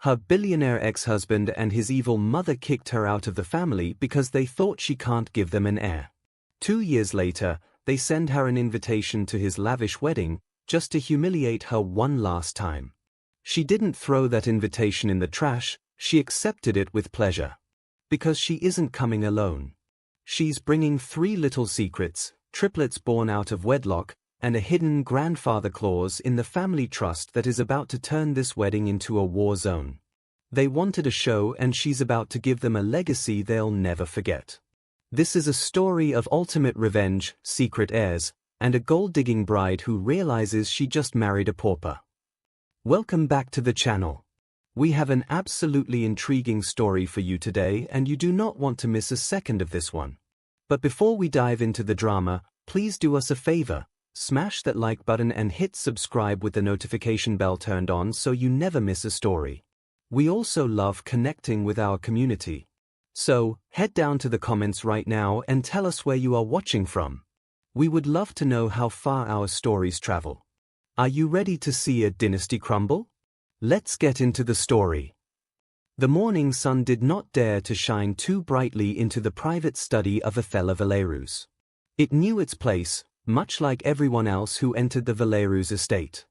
Her billionaire ex-husband and his evil mother kicked her out of the family because they thought she can't give them an heir. 2 years later, they send her an invitation to his lavish wedding, just to humiliate her one last time. She didn't throw that invitation in the trash, she accepted it with pleasure. Because she isn't coming alone. She's bringing 3 little secrets, triplets born out of wedlock, and a hidden grandfather clause in the family trust that is about to turn this wedding into a war zone. They wanted a show and she's about to give them a legacy they'll never forget. This is a story of ultimate revenge, secret heirs, and a gold-digging bride who realizes she just married a pauper. Welcome back to the channel. We have an absolutely intriguing story for you today and you do not want to miss a second of this one. But before we dive into the drama, please do us a favor. Smash that like button and hit subscribe with the notification bell turned on so you never miss a story. We also love connecting with our community. So, head down to the comments right now and tell us where you are watching from. We would love to know how far our stories travel. Are you ready to see a dynasty crumble? Let's get into the story. The morning sun did not dare to shine too brightly into the private study of Othella Valerius. It knew its place, much like everyone else who entered the Valerius estate.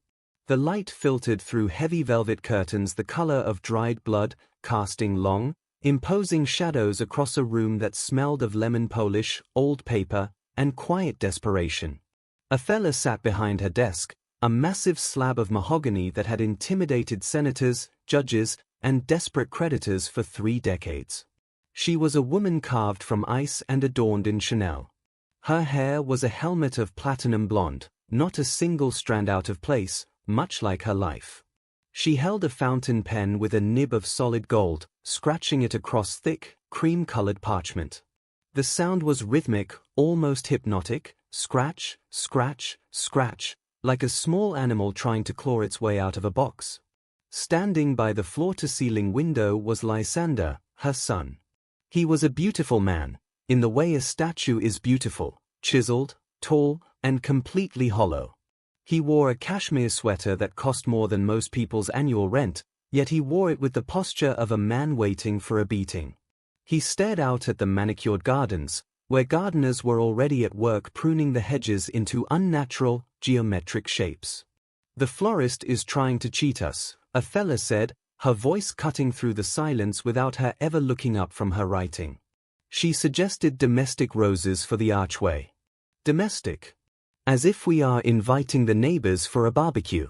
The light filtered through heavy velvet curtains the color of dried blood, casting long, imposing shadows across a room that smelled of lemon polish, old paper, and quiet desperation. Othella sat behind her desk, a massive slab of mahogany that had intimidated senators, judges, and desperate creditors for 3 decades. She was a woman carved from ice and adorned in Chanel. Her hair was a helmet of platinum blonde, not a single strand out of place, much like her life. She held a fountain pen with a nib of solid gold, scratching it across thick, cream-colored parchment. The sound was rhythmic, almost hypnotic, scratch, scratch, scratch, like a small animal trying to claw its way out of a box. Standing by the floor-to-ceiling window was Lysander, her son. He was a beautiful man, in the way a statue is beautiful, chiseled, tall, and completely hollow. He wore a cashmere sweater that cost more than most people's annual rent, yet he wore it with the posture of a man waiting for a beating. He stared out at the manicured gardens, where gardeners were already at work pruning the hedges into unnatural, geometric shapes. "The florist is trying to cheat us," Othella said, her voice cutting through the silence without her ever looking up from her writing. She suggested domestic roses for the archway. Domestic? As if we are inviting the neighbors for a barbecue.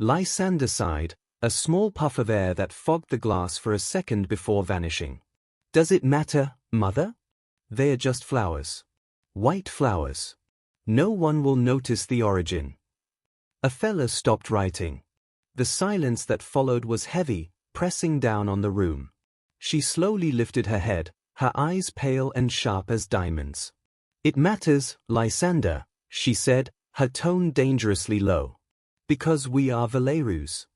Lysander sighed, a small puff of air that fogged the glass for a second before vanishing. "Does it matter, mother? They are just flowers. White flowers. No one will notice the origin." Othella stopped writing. The silence that followed was heavy, pressing down on the room. She slowly lifted her head, her eyes pale and sharp as diamonds. "It matters, Lysander," she said, her tone dangerously low. "Because we are Valerius.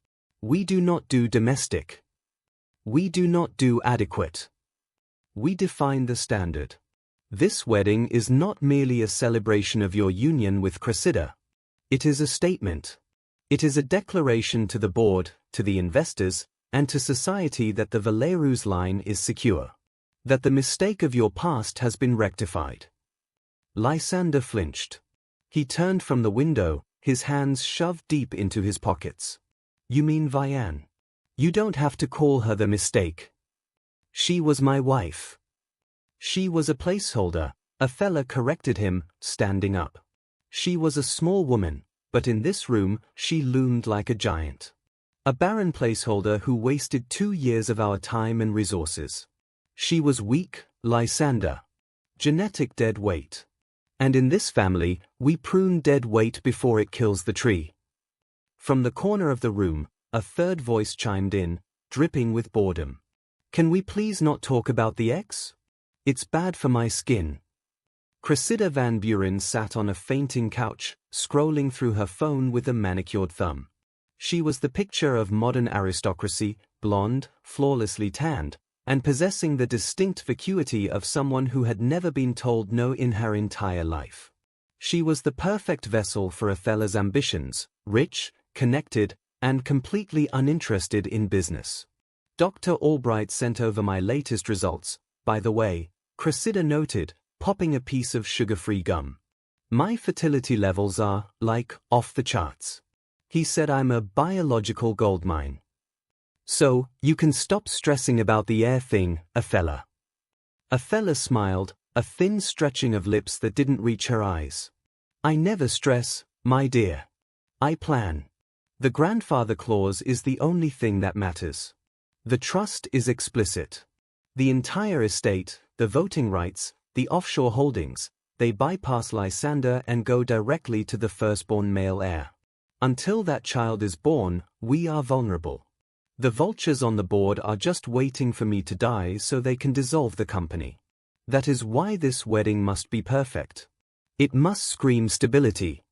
We do not do domestic. We do not do adequate. We define the standard. This wedding is not merely a celebration of your union with Cressida. It is a statement. It is a declaration to the board, to the investors, and to society that the Valerius line is secure. That the mistake of your past has been rectified." Lysander flinched. He turned from the window, his hands shoved deep into his pockets. "You mean Vianne? You don't have to call her the mistake. She was my wife." "She was a placeholder," Othella corrected him, standing up. "She was a small woman, but in this room, she loomed like a giant. A barren placeholder who wasted 2 years of our time and resources. She was weak, Lysander. Genetic dead weight. And in this family, we prune dead weight before it kills the tree." From the corner of the room, a third voice chimed in, dripping with boredom. "Can we please not talk about the ex? It's bad for my skin." Cressida Van Buren sat on a fainting couch, scrolling through her phone with a manicured thumb. She was the picture of modern aristocracy, blonde, flawlessly tanned, and possessing the distinct vacuity of someone who had never been told no in her entire life. She was the perfect vessel for Othella's ambitions, rich, connected, and completely uninterested in business. Dr. Albright sent over my latest results, by the way, Cressida noted, popping a piece of sugar-free gum. My fertility levels are, like, off the charts. He said I'm a biological goldmine. So, you can stop stressing about the heir thing, Othella. Othella smiled, a thin stretching of lips that didn't reach her eyes. I never stress, my dear. I plan. The grandfather clause is the only thing that matters. The trust is explicit. The entire estate, the voting rights, the offshore holdings, they bypass Lysander and go directly to the firstborn male heir. Until that child is born, we are vulnerable. The vultures on the board are just waiting for me to die so they can dissolve the company. That is why this wedding must be perfect. It must scream stability.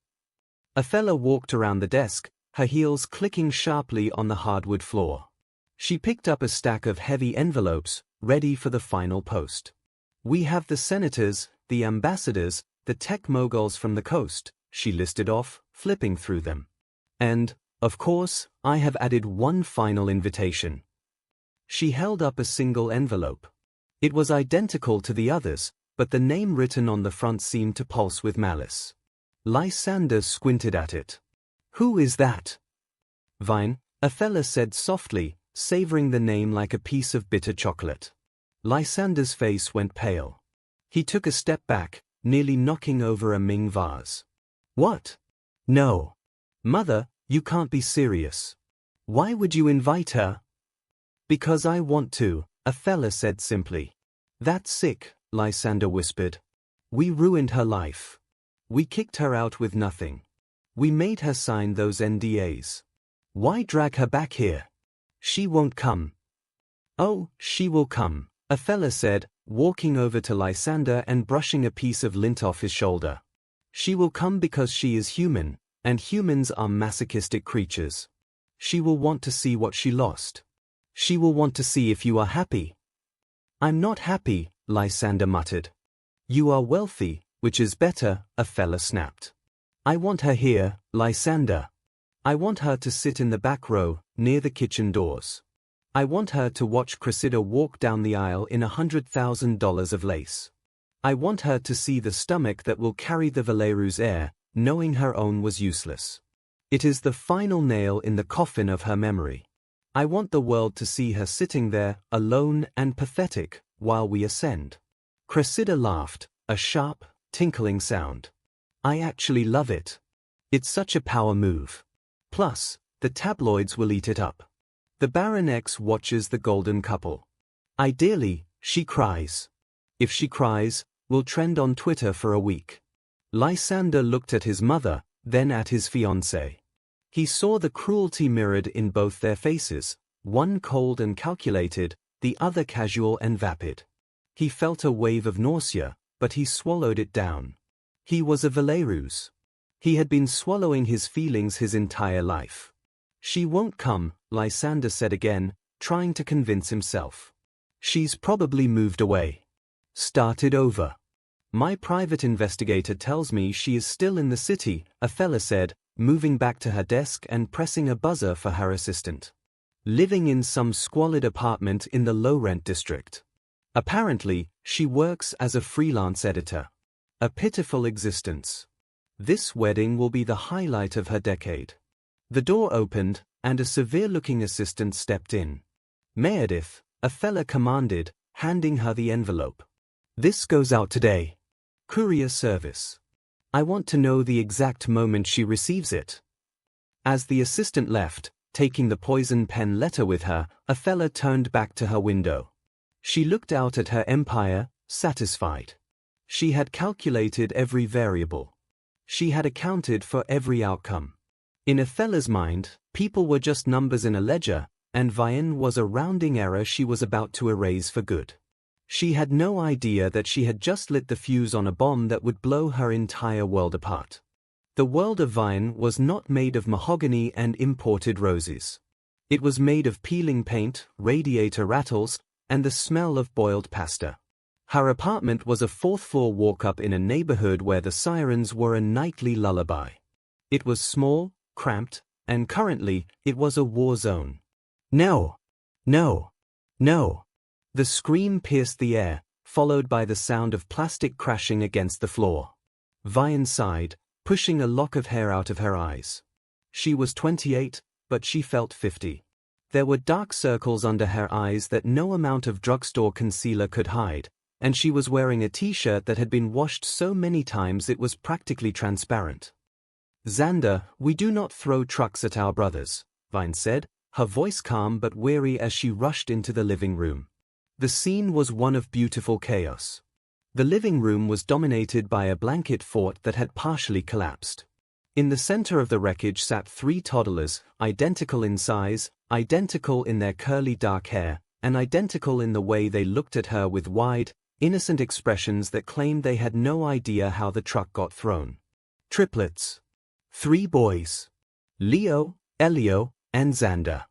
Othella walked around the desk, her heels clicking sharply on the hardwood floor. She picked up a stack of heavy envelopes, ready for the final post. We have the senators, the ambassadors, the tech moguls from the coast, she listed off, flipping through them. And, of course, I have added one final invitation. She held up a single envelope. It was identical to the others, but the name written on the front seemed to pulse with malice. Lysander squinted at it. Who is that? Vianne, Othella said softly, savoring the name like a piece of bitter chocolate. Lysander's face went pale. He took a step back, nearly knocking over a Ming vase. What? No. Mother, you can't be serious. Why would you invite her? Because I want to, Othella said simply. That's sick, Lysander whispered. We ruined her life. We kicked her out with nothing. We made her sign those NDAs. Why drag her back here? She won't come. Oh, she will come, Othella said, walking over to Lysander and brushing a piece of lint off his shoulder. She will come because she is human, and humans are masochistic creatures. She will want to see what she lost. She will want to see if you are happy. I'm not happy, Lysander muttered. You are wealthy, which is better, Othella snapped. I want her here, Lysander. I want her to sit in the back row, near the kitchen doors. I want her to watch Cressida walk down the aisle in $100,000 of lace. I want her to see the stomach that will carry the Valerius heir, knowing her own was useless. It is the final nail in the coffin of her memory. I want the world to see her sitting there, alone and pathetic, while we ascend. Cressida laughed, a sharp, tinkling sound. I actually love it. It's such a power move. Plus, the tabloids will eat it up. The Baron X watches the golden couple. Ideally, she cries. If she cries, we'll trend on Twitter for a week. Lysander looked at his mother, then at his fiancée. He saw the cruelty mirrored in both their faces, one cold and calculated, the other casual and vapid. He felt a wave of nausea, but he swallowed it down. He was a Valerius. He had been swallowing his feelings his entire life. She won't come, Lysander said again, trying to convince himself. She's probably moved away. Started over. My private investigator tells me she is still in the city, Othella said, moving back to her desk and pressing a buzzer for her assistant. Living in some squalid apartment in the low-rent district. Apparently, she works as a freelance editor. A pitiful existence. This wedding will be the highlight of her decade. The door opened, and a severe-looking assistant stepped in. Meredith, Othella commanded, handing her the envelope. This goes out today. Courier service. I want to know the exact moment she receives it. As the assistant left, taking the poison pen letter with her, Othella turned back to her window. She looked out at her empire, satisfied. She had calculated every variable. She had accounted for every outcome. In Othella's mind, people were just numbers in a ledger, and Vianne was a rounding error she was about to erase for good. She had no idea that she had just lit the fuse on a bomb that would blow her entire world apart. The world of Vianne was not made of mahogany and imported roses. It was made of peeling paint, radiator rattles, and the smell of boiled pasta. Her apartment was a fourth-floor walk-up in a neighborhood where the sirens were a nightly lullaby. It was small, cramped, and currently, it was a war zone. No! No! No! The scream pierced the air, followed by the sound of plastic crashing against the floor. Vianne sighed, pushing a lock of hair out of her eyes. She was 28, but she felt 50. There were dark circles under her eyes that no amount of drugstore concealer could hide, and she was wearing a t-shirt that had been washed so many times it was practically transparent. "Xander, we do not throw trucks at our brothers," Vianne said, her voice calm but weary as she rushed into the living room. The scene was one of beautiful chaos. The living room was dominated by a blanket fort that had partially collapsed. In the center of the wreckage sat 3 toddlers, identical in size, identical in their curly dark hair, and identical in the way they looked at her with wide, innocent expressions that claimed they had no idea how the truck got thrown. Triplets. 3 boys. Leo, Elio, and Xander.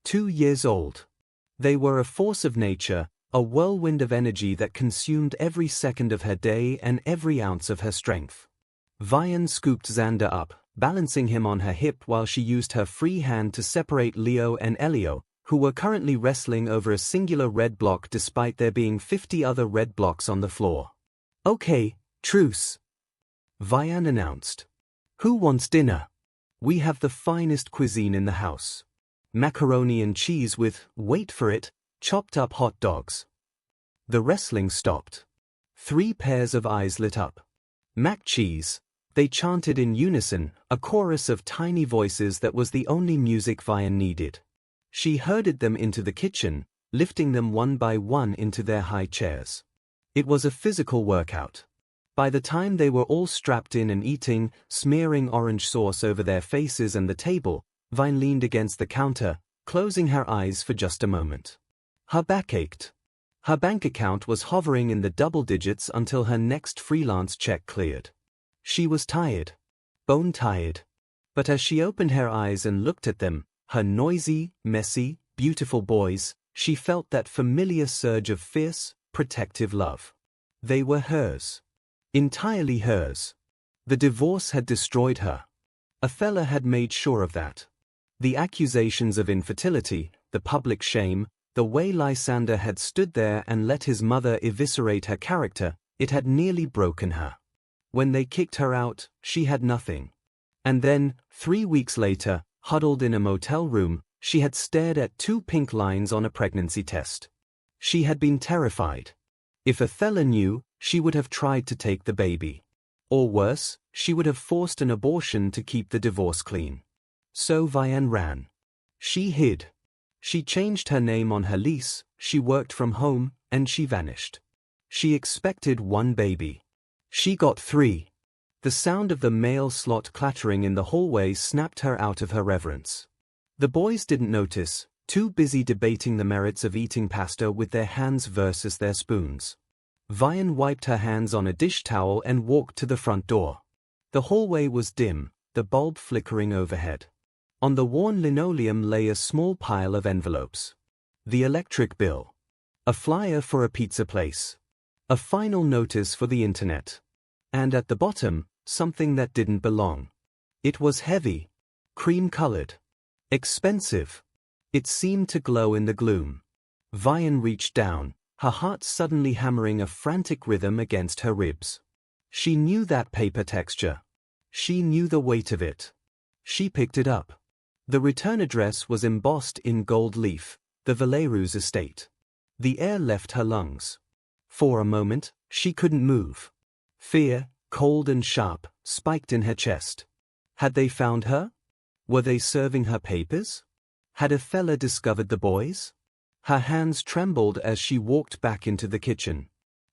2 years old. They were a force of nature, a whirlwind of energy that consumed every second of her day and every ounce of her strength. Vianne scooped Xander up, balancing him on her hip while she used her free hand to separate Leo and Elio, who were currently wrestling over a singular red block despite there being 50 other red blocks on the floor. "Okay, truce," Vianne announced. "Who wants dinner? We have the finest cuisine in the house. Macaroni and cheese with, wait for it, chopped up hot dogs." The wrestling stopped. 3 pairs of eyes lit up. "Mac cheese," they chanted in unison, a chorus of tiny voices that was the only music Vianne needed. She herded them into the kitchen, lifting them one by one into their high chairs. It was a physical workout. By the time they were all strapped in and eating, smearing orange sauce over their faces and the table, Vianne leaned against the counter, closing her eyes for just a moment. Her back ached. Her bank account was hovering in the double digits until her next freelance check cleared. She was tired. Bone tired. But as she opened her eyes and looked at them, her noisy, messy, beautiful boys, she felt that familiar surge of fierce, protective love. They were hers. Entirely hers. The divorce had destroyed her. Othella had made sure of that. The accusations of infertility, the public shame, the way Lysander had stood there and let his mother eviscerate her character, it had nearly broken her. When they kicked her out, she had nothing. And then, 3 weeks later, huddled in a motel room, she had stared at 2 pink lines on a pregnancy test. She had been terrified. If Othella knew, she would have tried to take the baby. Or worse, she would have forced an abortion to keep the divorce clean. So Vianne ran. She hid. She changed her name on her lease, she worked from home, and she vanished. She expected 1 baby. She got 3. The sound of the mail slot clattering in the hallway snapped her out of her reverence. The boys didn't notice, too busy debating the merits of eating pasta with their hands versus their spoons. Vianne wiped her hands on a dish towel and walked to the front door. The hallway was dim, the bulb flickering overhead. On the worn linoleum lay a small pile of envelopes. The electric bill. A flyer for a pizza place. A final notice for the internet. And at the bottom, something that didn't belong. It was heavy. Cream-colored. Expensive. It seemed to glow in the gloom. Vianne reached down, her heart suddenly hammering a frantic rhythm against her ribs. She knew that paper texture. She knew the weight of it. She picked it up. The return address was embossed in gold leaf, the Valerius estate. The air left her lungs. For a moment, she couldn't move. Fear, cold and sharp, spiked in her chest. Had they found her? Were they serving her papers? Had Othella discovered the boys? Her hands trembled as she walked back into the kitchen.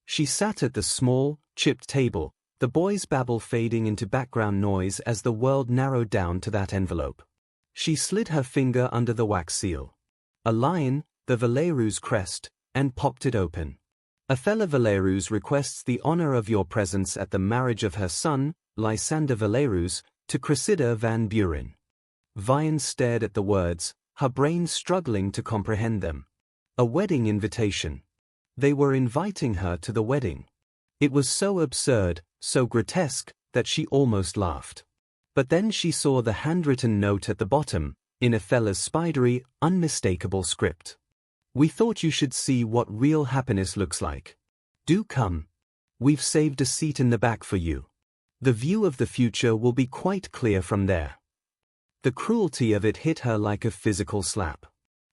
She sat at the small, chipped table, the boys' babble fading into background noise as the world narrowed down to that envelope. She slid her finger under the wax seal. A lion, the Valerius crest, and popped it open. Othella Valerius requests the honor of your presence at the marriage of her son, Lysander Valerius, to Cressida van Buren. Vianne stared at the words, her brain struggling to comprehend them. A wedding invitation. They were inviting her to the wedding. It was so absurd, so grotesque, that she almost laughed. But then she saw the handwritten note at the bottom, in Othella's spidery, unmistakable script. "We thought you should see what real happiness looks like. Do come. We've saved a seat in the back for you. The view of the future will be quite clear from there." The cruelty of it hit her like a physical slap.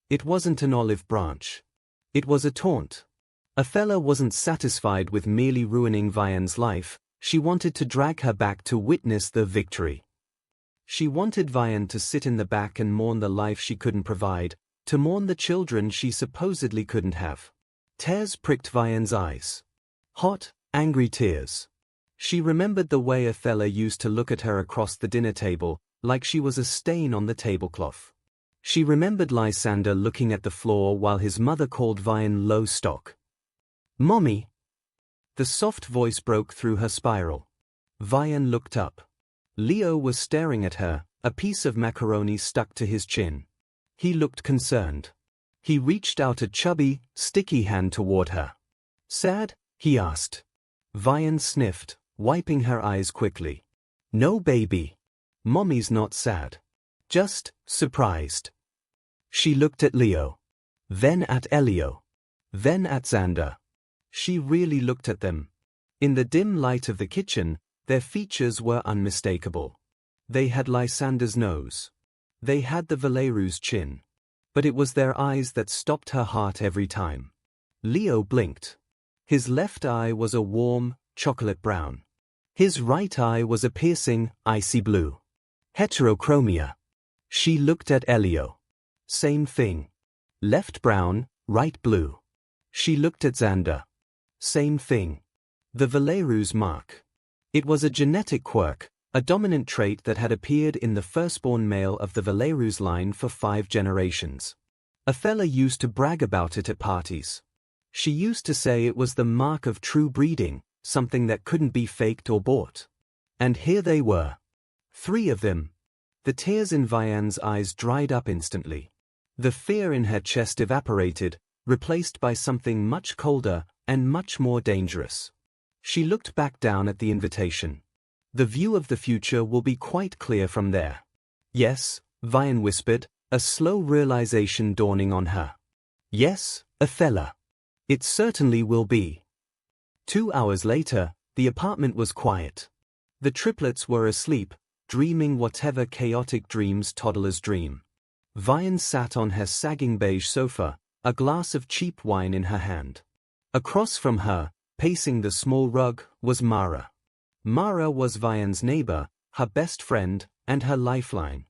It wasn't an olive branch. It was a taunt. Othella wasn't satisfied with merely ruining Vianne's life, she wanted to drag her back to witness the victory. She wanted Vianne to sit in the back and mourn the life she couldn't provide, to mourn the children she supposedly couldn't have. Tears pricked Vianne's eyes. Hot, angry tears. She remembered the way Othella used to look at her across the dinner table, like she was a stain on the tablecloth. She remembered Lysander looking at the floor while his mother called Vianne low stock. "Mommy!" The soft voice broke through her spiral. Vianne looked up. Leo was staring at her, a piece of macaroni stuck to his chin. He looked concerned. He reached out a chubby, sticky hand toward her. "Sad?" he asked. Vianne sniffed, wiping her eyes quickly. "No, baby. Mommy's not sad. Just surprised." She looked at Leo. Then at Elio. Then at Xander. She really looked at them. In the dim light of the kitchen, their features were unmistakable. They had Lysander's nose. They had the Valerius chin. But it was their eyes that stopped her heart every time. Leo blinked. His left eye was a warm, chocolate brown. His right eye was a piercing, icy blue. Heterochromia. She looked at Elio. Same thing. Left brown, right blue. She looked at Xander. Same thing. The Valerius mark. It was a genetic quirk, a dominant trait that had appeared in the firstborn male of the Valerius line for 5 generations. Othella used to brag about it at parties. She used to say it was the mark of true breeding, something that couldn't be faked or bought. And here they were. 3 of them. The tears in Vianne's eyes dried up instantly. The fear in her chest evaporated, replaced by something much colder and much more dangerous. She looked back down at the invitation. The view of the future will be quite clear from there. "Yes," Vianne whispered, a slow realization dawning on her. "Yes, Othella. It certainly will be." 2 hours later, the apartment was quiet. The triplets were asleep, dreaming whatever chaotic dreams toddlers dream. Vianne sat on her sagging beige sofa, a glass of cheap wine in her hand. Across from her, pacing the small rug, was Mara. Mara was Vianne's neighbor, her best friend, and her lifeline.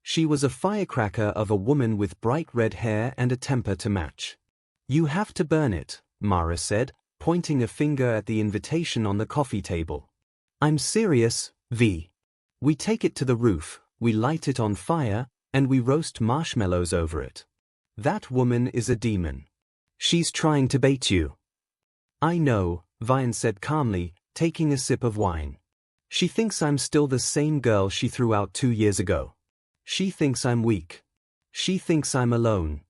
She was a firecracker of a woman with bright red hair and a temper to match. "You have to burn it," Mara said, pointing a finger at the invitation on the coffee table. "I'm serious, V. We take it to the roof, we light it on fire, and we roast marshmallows over it. That woman is a demon. She's trying to bait you." "I know," Vianne said calmly, taking a sip of wine. "She thinks I'm still the same girl she threw out 2 years ago. She thinks I'm weak. She thinks I'm alone."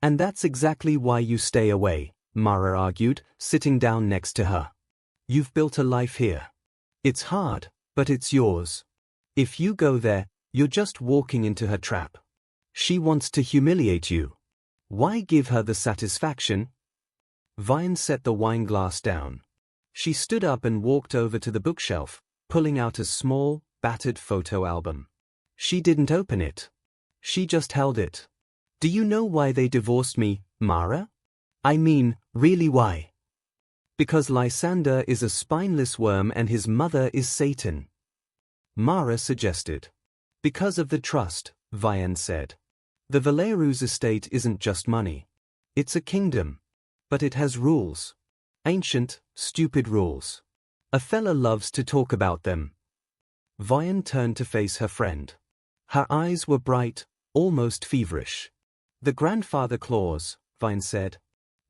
"And that's exactly why you stay away," Mara argued, sitting down next to her. "You've built a life here. It's hard, but it's yours. If you go there, you're just walking into her trap. She wants to humiliate you. Why give her the satisfaction?" Vianne set the wine glass down. She stood up and walked over to the bookshelf, pulling out a small, battered photo album. She didn't open it. She just held it. "Do you know why they divorced me, Mara? I mean, really why?" "Because Lysander is a spineless worm and his mother is Satan," Mara suggested. "Because of the trust," Vianne said. "The Valerius estate isn't just money. It's a kingdom. But it has rules. Ancient, stupid rules. Othella loves to talk about them." Vianne turned to face her friend. Her eyes were bright, almost feverish. "The grandfather clause," Vianne said.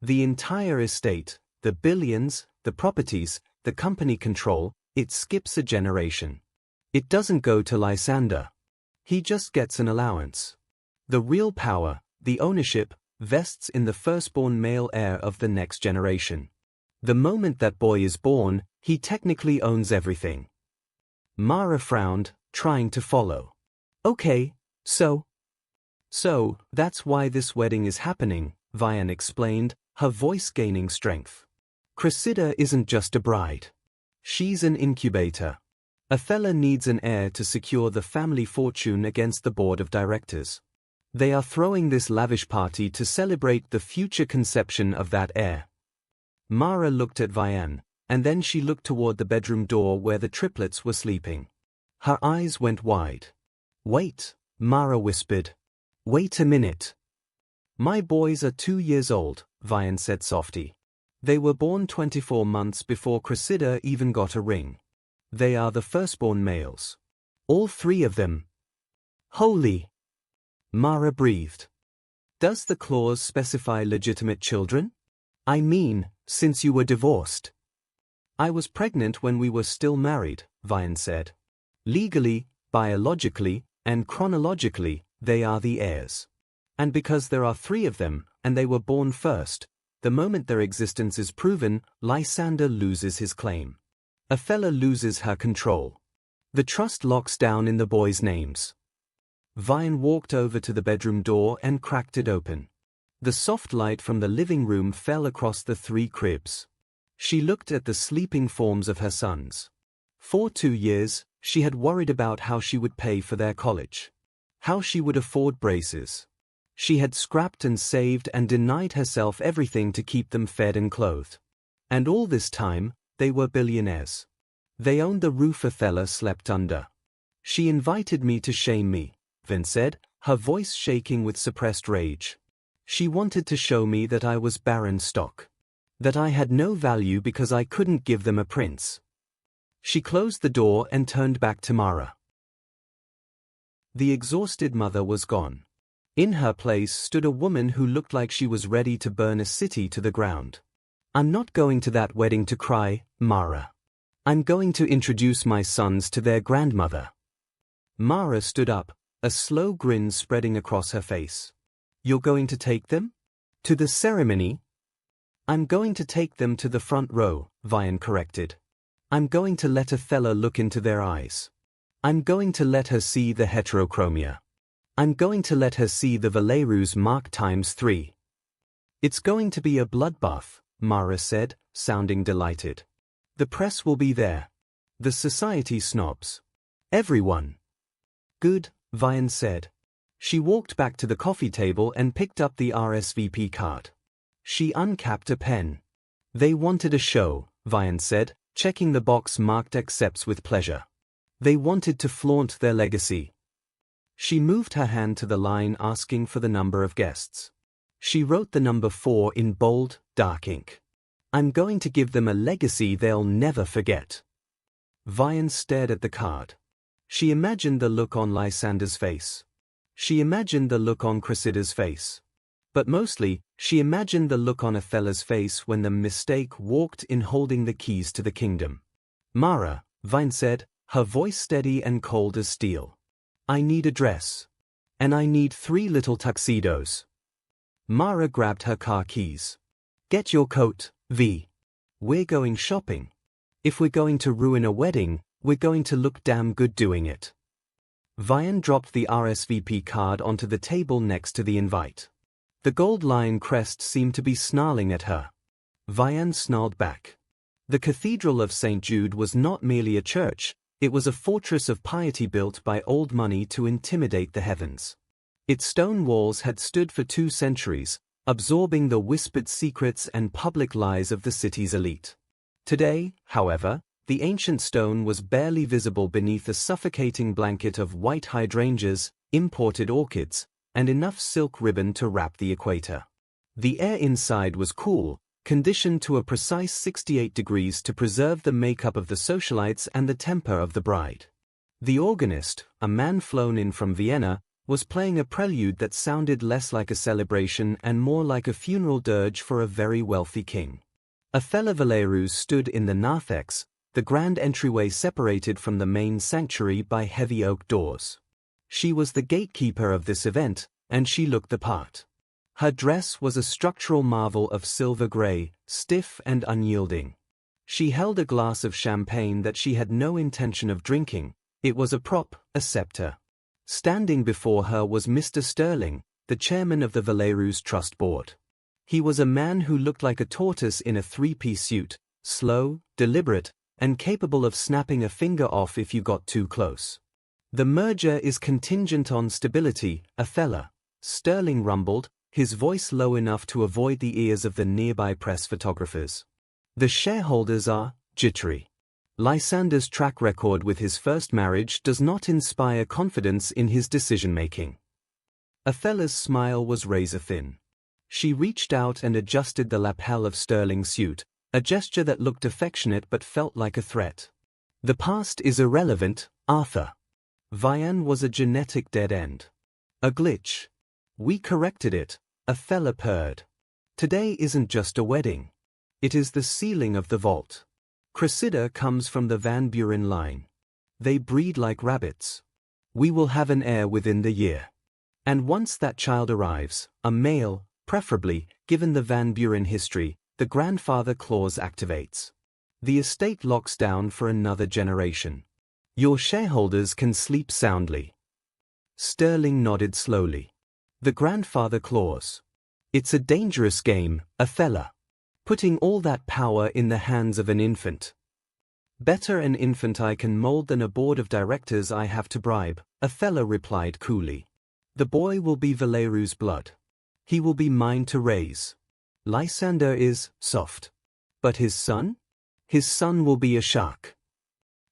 "The entire estate, the billions, the properties, the company control, it skips a generation. It doesn't go to Lysander. He just gets an allowance. The real power, the ownership, vests in the firstborn male heir of the next generation. The moment that boy is born, he technically owns everything." Mara frowned, trying to follow. Okay, so that's why this wedding is happening, Vianne explained, her voice gaining strength. Cressida isn't just a bride. She's an incubator. Othella needs an heir to secure the family fortune against the board of directors. They are throwing this lavish party to celebrate the future conception of that heir. Mara looked at Vianne, and then she looked toward the bedroom door where the triplets were sleeping. Her eyes went wide. Wait, Mara whispered. Wait a minute. My boys are 2 years old, Vianne said softly. They were born 24 months before Cressida even got a ring. They are the firstborn males. All 3 of them. Holy! Mara breathed. Does the clause specify legitimate children? I mean, since you were divorced. I was pregnant when we were still married, Vianne said. Legally, biologically, and chronologically, they are the heirs. And because there are 3 of them, and they were born first, the moment their existence is proven, Lysander loses his claim. Othella loses her control. The trust locks down in the boys' names. Vianne walked over to the bedroom door and cracked it open. The soft light from the living room fell across the 3 cribs. She looked at the sleeping forms of her sons. For 2 years, she had worried about how she would pay for their college. How she would afford braces. She had scrapped and saved and denied herself everything to keep them fed and clothed. And all this time, they were billionaires. They owned the roof Othella slept under. She invited me to shame me, Vianne said, her voice shaking with suppressed rage. She wanted to show me that I was barren stock. That I had no value because I couldn't give them a prince. She closed the door and turned back to Mara. The exhausted mother was gone. In her place stood a woman who looked like she was ready to burn a city to the ground. I'm not going to that wedding to cry, Mara. I'm going to introduce my sons to their grandmother. Mara stood up, a slow grin spreading across her face. You're going to take them? To the ceremony? I'm going to take them to the front row, Vianne corrected. I'm going to let Othella look into their eyes. I'm going to let her see the heterochromia. I'm going to let her see the Valerius mark ×3. It's going to be a bloodbath, Mara said, sounding delighted. The press will be there. The society snobs. Everyone. Good, Vianne said. She walked back to the coffee table and picked up the RSVP card. She uncapped a pen. They wanted a show, Vianne said, checking the box marked accepts with pleasure. They wanted to flaunt their legacy. She moved her hand to the line asking for the number of guests. She wrote the number 4 in bold, dark ink. I'm going to give them a legacy they'll never forget. Vianne stared at the card. She imagined the look on Lysander's face. She imagined the look on Cressida's face. But mostly, she imagined the look on Othella's face when the mistake walked in holding the keys to the kingdom. Mara, Vianne said, her voice steady and cold as steel. I need a dress. And I need 3 little tuxedos. Mara grabbed her car keys. Get your coat, V. We're going shopping. If we're going to ruin a wedding, we're going to look damn good doing it. Vianne dropped the RSVP card onto the table next to the invite. The gold lion crest seemed to be snarling at her. Vianne snarled back. The Cathedral of St. Jude was not merely a church, it was a fortress of piety built by old money to intimidate the heavens. Its stone walls had stood for 2 centuries, absorbing the whispered secrets and public lies of the city's elite. Today, however, the ancient stone was barely visible beneath a suffocating blanket of white hydrangeas, imported orchids, and enough silk ribbon to wrap the equator. The air inside was cool, conditioned to a precise 68 degrees to preserve the makeup of the socialites and the temper of the bride. The organist, a man flown in from Vienna, was playing a prelude that sounded less like a celebration and more like a funeral dirge for a very wealthy king. Othella Valerius stood in the narthex, the grand entryway separated from the main sanctuary by heavy oak doors. She was the gatekeeper of this event, and she looked the part. Her dress was a structural marvel of silver gray, stiff and unyielding. She held a glass of champagne that she had no intention of drinking, It was a prop, a scepter. Standing before her was Mr. Sterling, the chairman of the Valerius Trust Board. He was a man who looked like a tortoise in a three-piece suit, slow, deliberate, and capable of snapping a finger off if you got too close. The merger is contingent on stability, Othella, Sterling rumbled, his voice low enough to avoid the ears of the nearby press photographers. The shareholders are jittery. Lysander's track record with his first marriage does not inspire confidence in his decision-making. Othella's smile was razor-thin. She reached out and adjusted the lapel of Sterling's suit, a gesture that looked affectionate but felt like a threat. The past is irrelevant, Arthur. Vianne was a genetic dead end. A glitch. We corrected it, Othella purred. Today isn't just a wedding. It is the sealing of the vault. Cressida comes from the Van Buren line. They breed like rabbits. We will have an heir within the year. And once that child arrives, a male, preferably, given the Van Buren history, the grandfather clause activates. The estate locks down for another generation. Your shareholders can sleep soundly. Sterling nodded slowly. The grandfather clause. It's a dangerous game, Othella. Putting all that power in the hands of an infant. Better an infant I can mold than a board of directors I have to bribe, Othella replied coolly. The boy will be Valerius' blood. He will be mine to raise. Lysander is soft. But his son? His son will be a shark.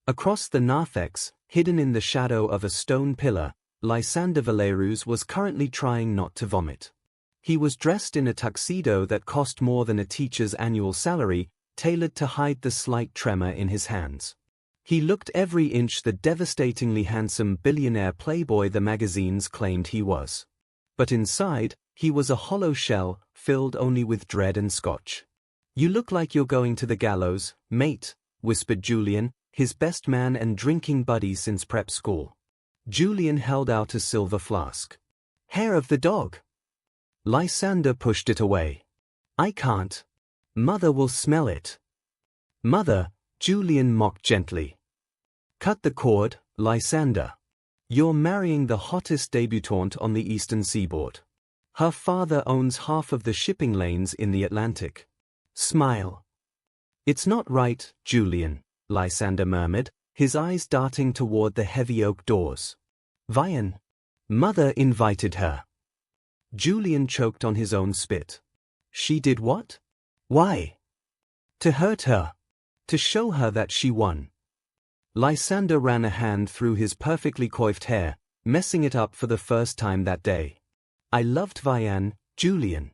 Across the narthex, hidden in the shadow of a stone pillar, Lysander Valerius was currently trying not to vomit. He was dressed in a tuxedo that cost more than a teacher's annual salary, tailored to hide the slight tremor in his hands. He looked every inch the devastatingly handsome billionaire playboy the magazines claimed he was. But inside, he was a hollow shell, filled only with dread and scotch. You look like you're going to the gallows, mate, whispered Julian, his best man and drinking buddy since prep school. Julian held out a silver flask. Hair of the dog. Lysander pushed it away. I can't. Mother will smell it. Mother, Julian mocked gently. Cut the cord, Lysander. You're marrying the hottest debutante on the eastern seaboard. Her father owns half of the shipping lanes in the Atlantic. Smile. It's not right, Julian, Lysander murmured, his eyes darting toward the heavy oak doors. Vianne. Mother invited her. Julian choked on his own spit. She did what? Why? To hurt her. To show her that she won. Lysander ran a hand through his perfectly coiffed hair, messing it up for the first time that day. I loved Vianne, Julian.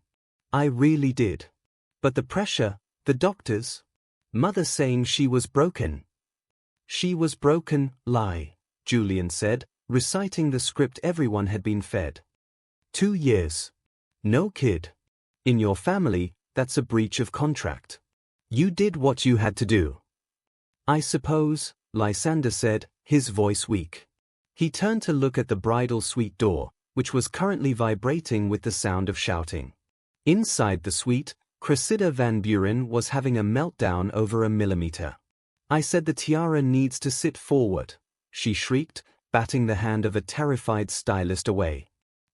I really did. But the pressure, the doctors. Mother saying she was broken. She was broken, lie, Julian said, reciting the script everyone had been fed. 2 years. No kid. In your family, that's a breach of contract. You did what you had to do. I suppose, Lysander said, his voice weak. He turned to look at the bridal suite door, which was currently vibrating with the sound of shouting. Inside the suite, Cressida Van Buren was having a meltdown over a millimeter. I said the tiara needs to sit forward, she shrieked, batting the hand of a terrified stylist away.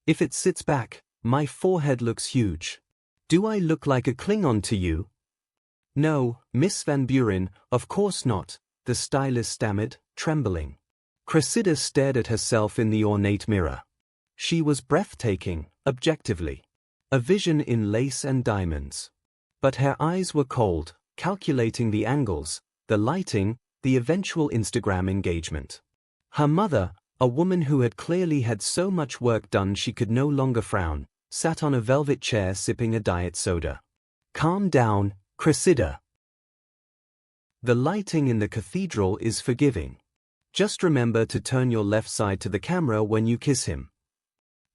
If it sits back, my forehead looks huge. Do I look like a Klingon to you? No, Miss Van Buren, of course not, the stylist stammered, trembling. Cressida stared at herself in the ornate mirror. She was breathtaking, objectively. A vision in lace and diamonds. But her eyes were cold, calculating the angles, the lighting, the eventual Instagram engagement. Her mother, a woman who had clearly had so much work done she could no longer frown, sat on a velvet chair sipping a diet soda. Calm down, Cressida. The lighting in the cathedral is forgiving. Just remember to turn your left side to the camera when you kiss him.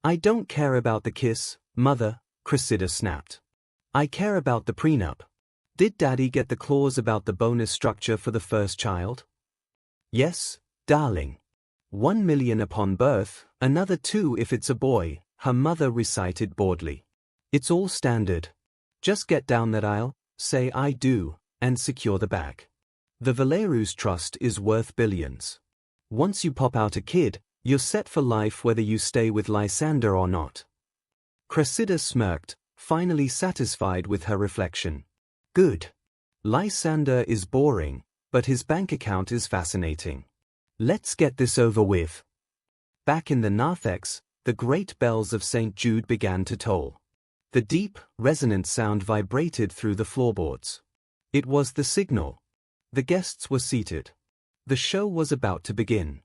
I don't care about the kiss, Mother, Cressida snapped. I care about the prenup. Did Daddy get the clause about the bonus structure for the first child? Yes, darling. 1 million upon birth, another 2 if it's a boy, her mother recited boredly. It's all standard. Just get down that aisle, say I do, and secure the bag. The Valerius Trust is worth billions. Once you pop out a kid, you're set for life whether you stay with Lysander or not. Cressida smirked, finally satisfied with her reflection. Good. Lysander is boring, but his bank account is fascinating. Let's get this over with. Back in the narthex, the great bells of St. Jude began to toll. The deep, resonant sound vibrated through the floorboards. It was the signal. The guests were seated. The show was about to begin.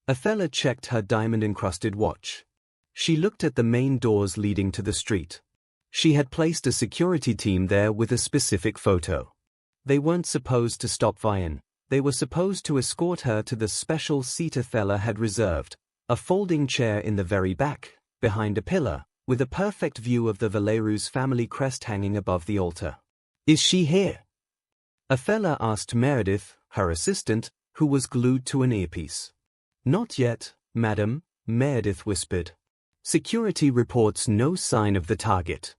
Othella checked her diamond-encrusted watch. She looked at the main doors leading to the street. She had placed a security team there with a specific photo. They weren't supposed to stop Vianne. They were supposed to escort her to the special seat Othella had reserved, a folding chair in the very back, behind a pillar, with a perfect view of the Valerius family crest hanging above the altar. Is she here? Othella asked Meredith, her assistant, who was glued to an earpiece. Not yet, madam, Meredith whispered. Security reports no sign of the target.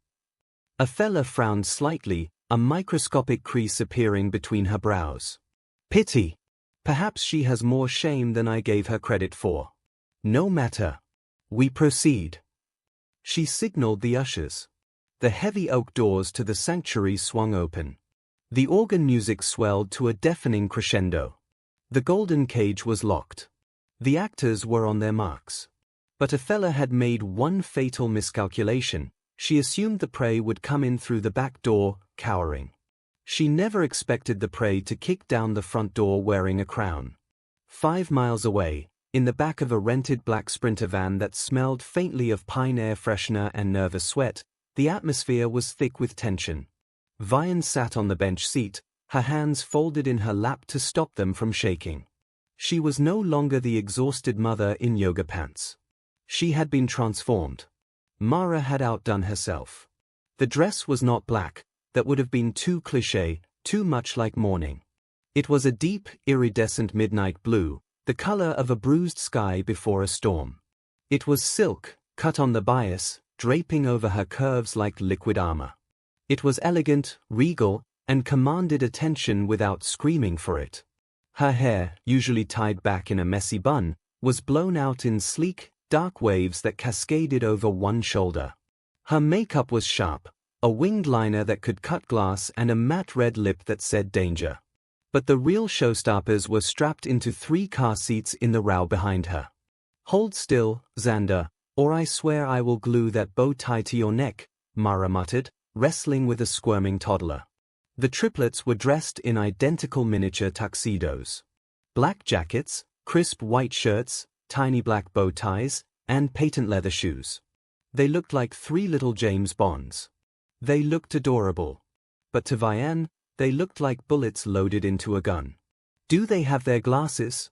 Othella frowned slightly, a microscopic crease appearing between her brows. Pity. Perhaps she has more shame than I gave her credit for. No matter. We proceed. She signaled the ushers. The heavy oak doors to the sanctuary swung open. The organ music swelled to a deafening crescendo. The golden cage was locked. The actors were on their marks. But Othella had made one fatal miscalculation. She assumed the prey would come in through the back door, cowering. She never expected the prey to kick down the front door wearing a crown. 5 miles away, in the back of a rented black Sprinter van that smelled faintly of pine air freshener and nervous sweat, the atmosphere was thick with tension. Vianne sat on the bench seat, her hands folded in her lap to stop them from shaking. She was no longer the exhausted mother in yoga pants. She had been transformed. Mara had outdone herself. The dress was not black, that would have been too cliché, too much like mourning. It was a deep, iridescent midnight blue, the color of a bruised sky before a storm. It was silk, cut on the bias, draping over her curves like liquid armor. It was elegant, regal, and commanded attention without screaming for it. Her hair, usually tied back in a messy bun, was blown out in sleek, dark waves that cascaded over one shoulder. Her makeup was sharp, a winged liner that could cut glass and a matte red lip that said danger. But the real showstoppers were strapped into 3 car seats in the row behind her. Hold still, Xander, or I swear I will glue that bow tie to your neck, Mara muttered, wrestling with a squirming toddler. The triplets were dressed in identical miniature tuxedos. Black jackets, crisp white shirts, tiny black bow ties, and patent leather shoes. They looked like 3 little James Bonds. They looked adorable. But to Vianne, they looked like bullets loaded into a gun. Do they have their glasses?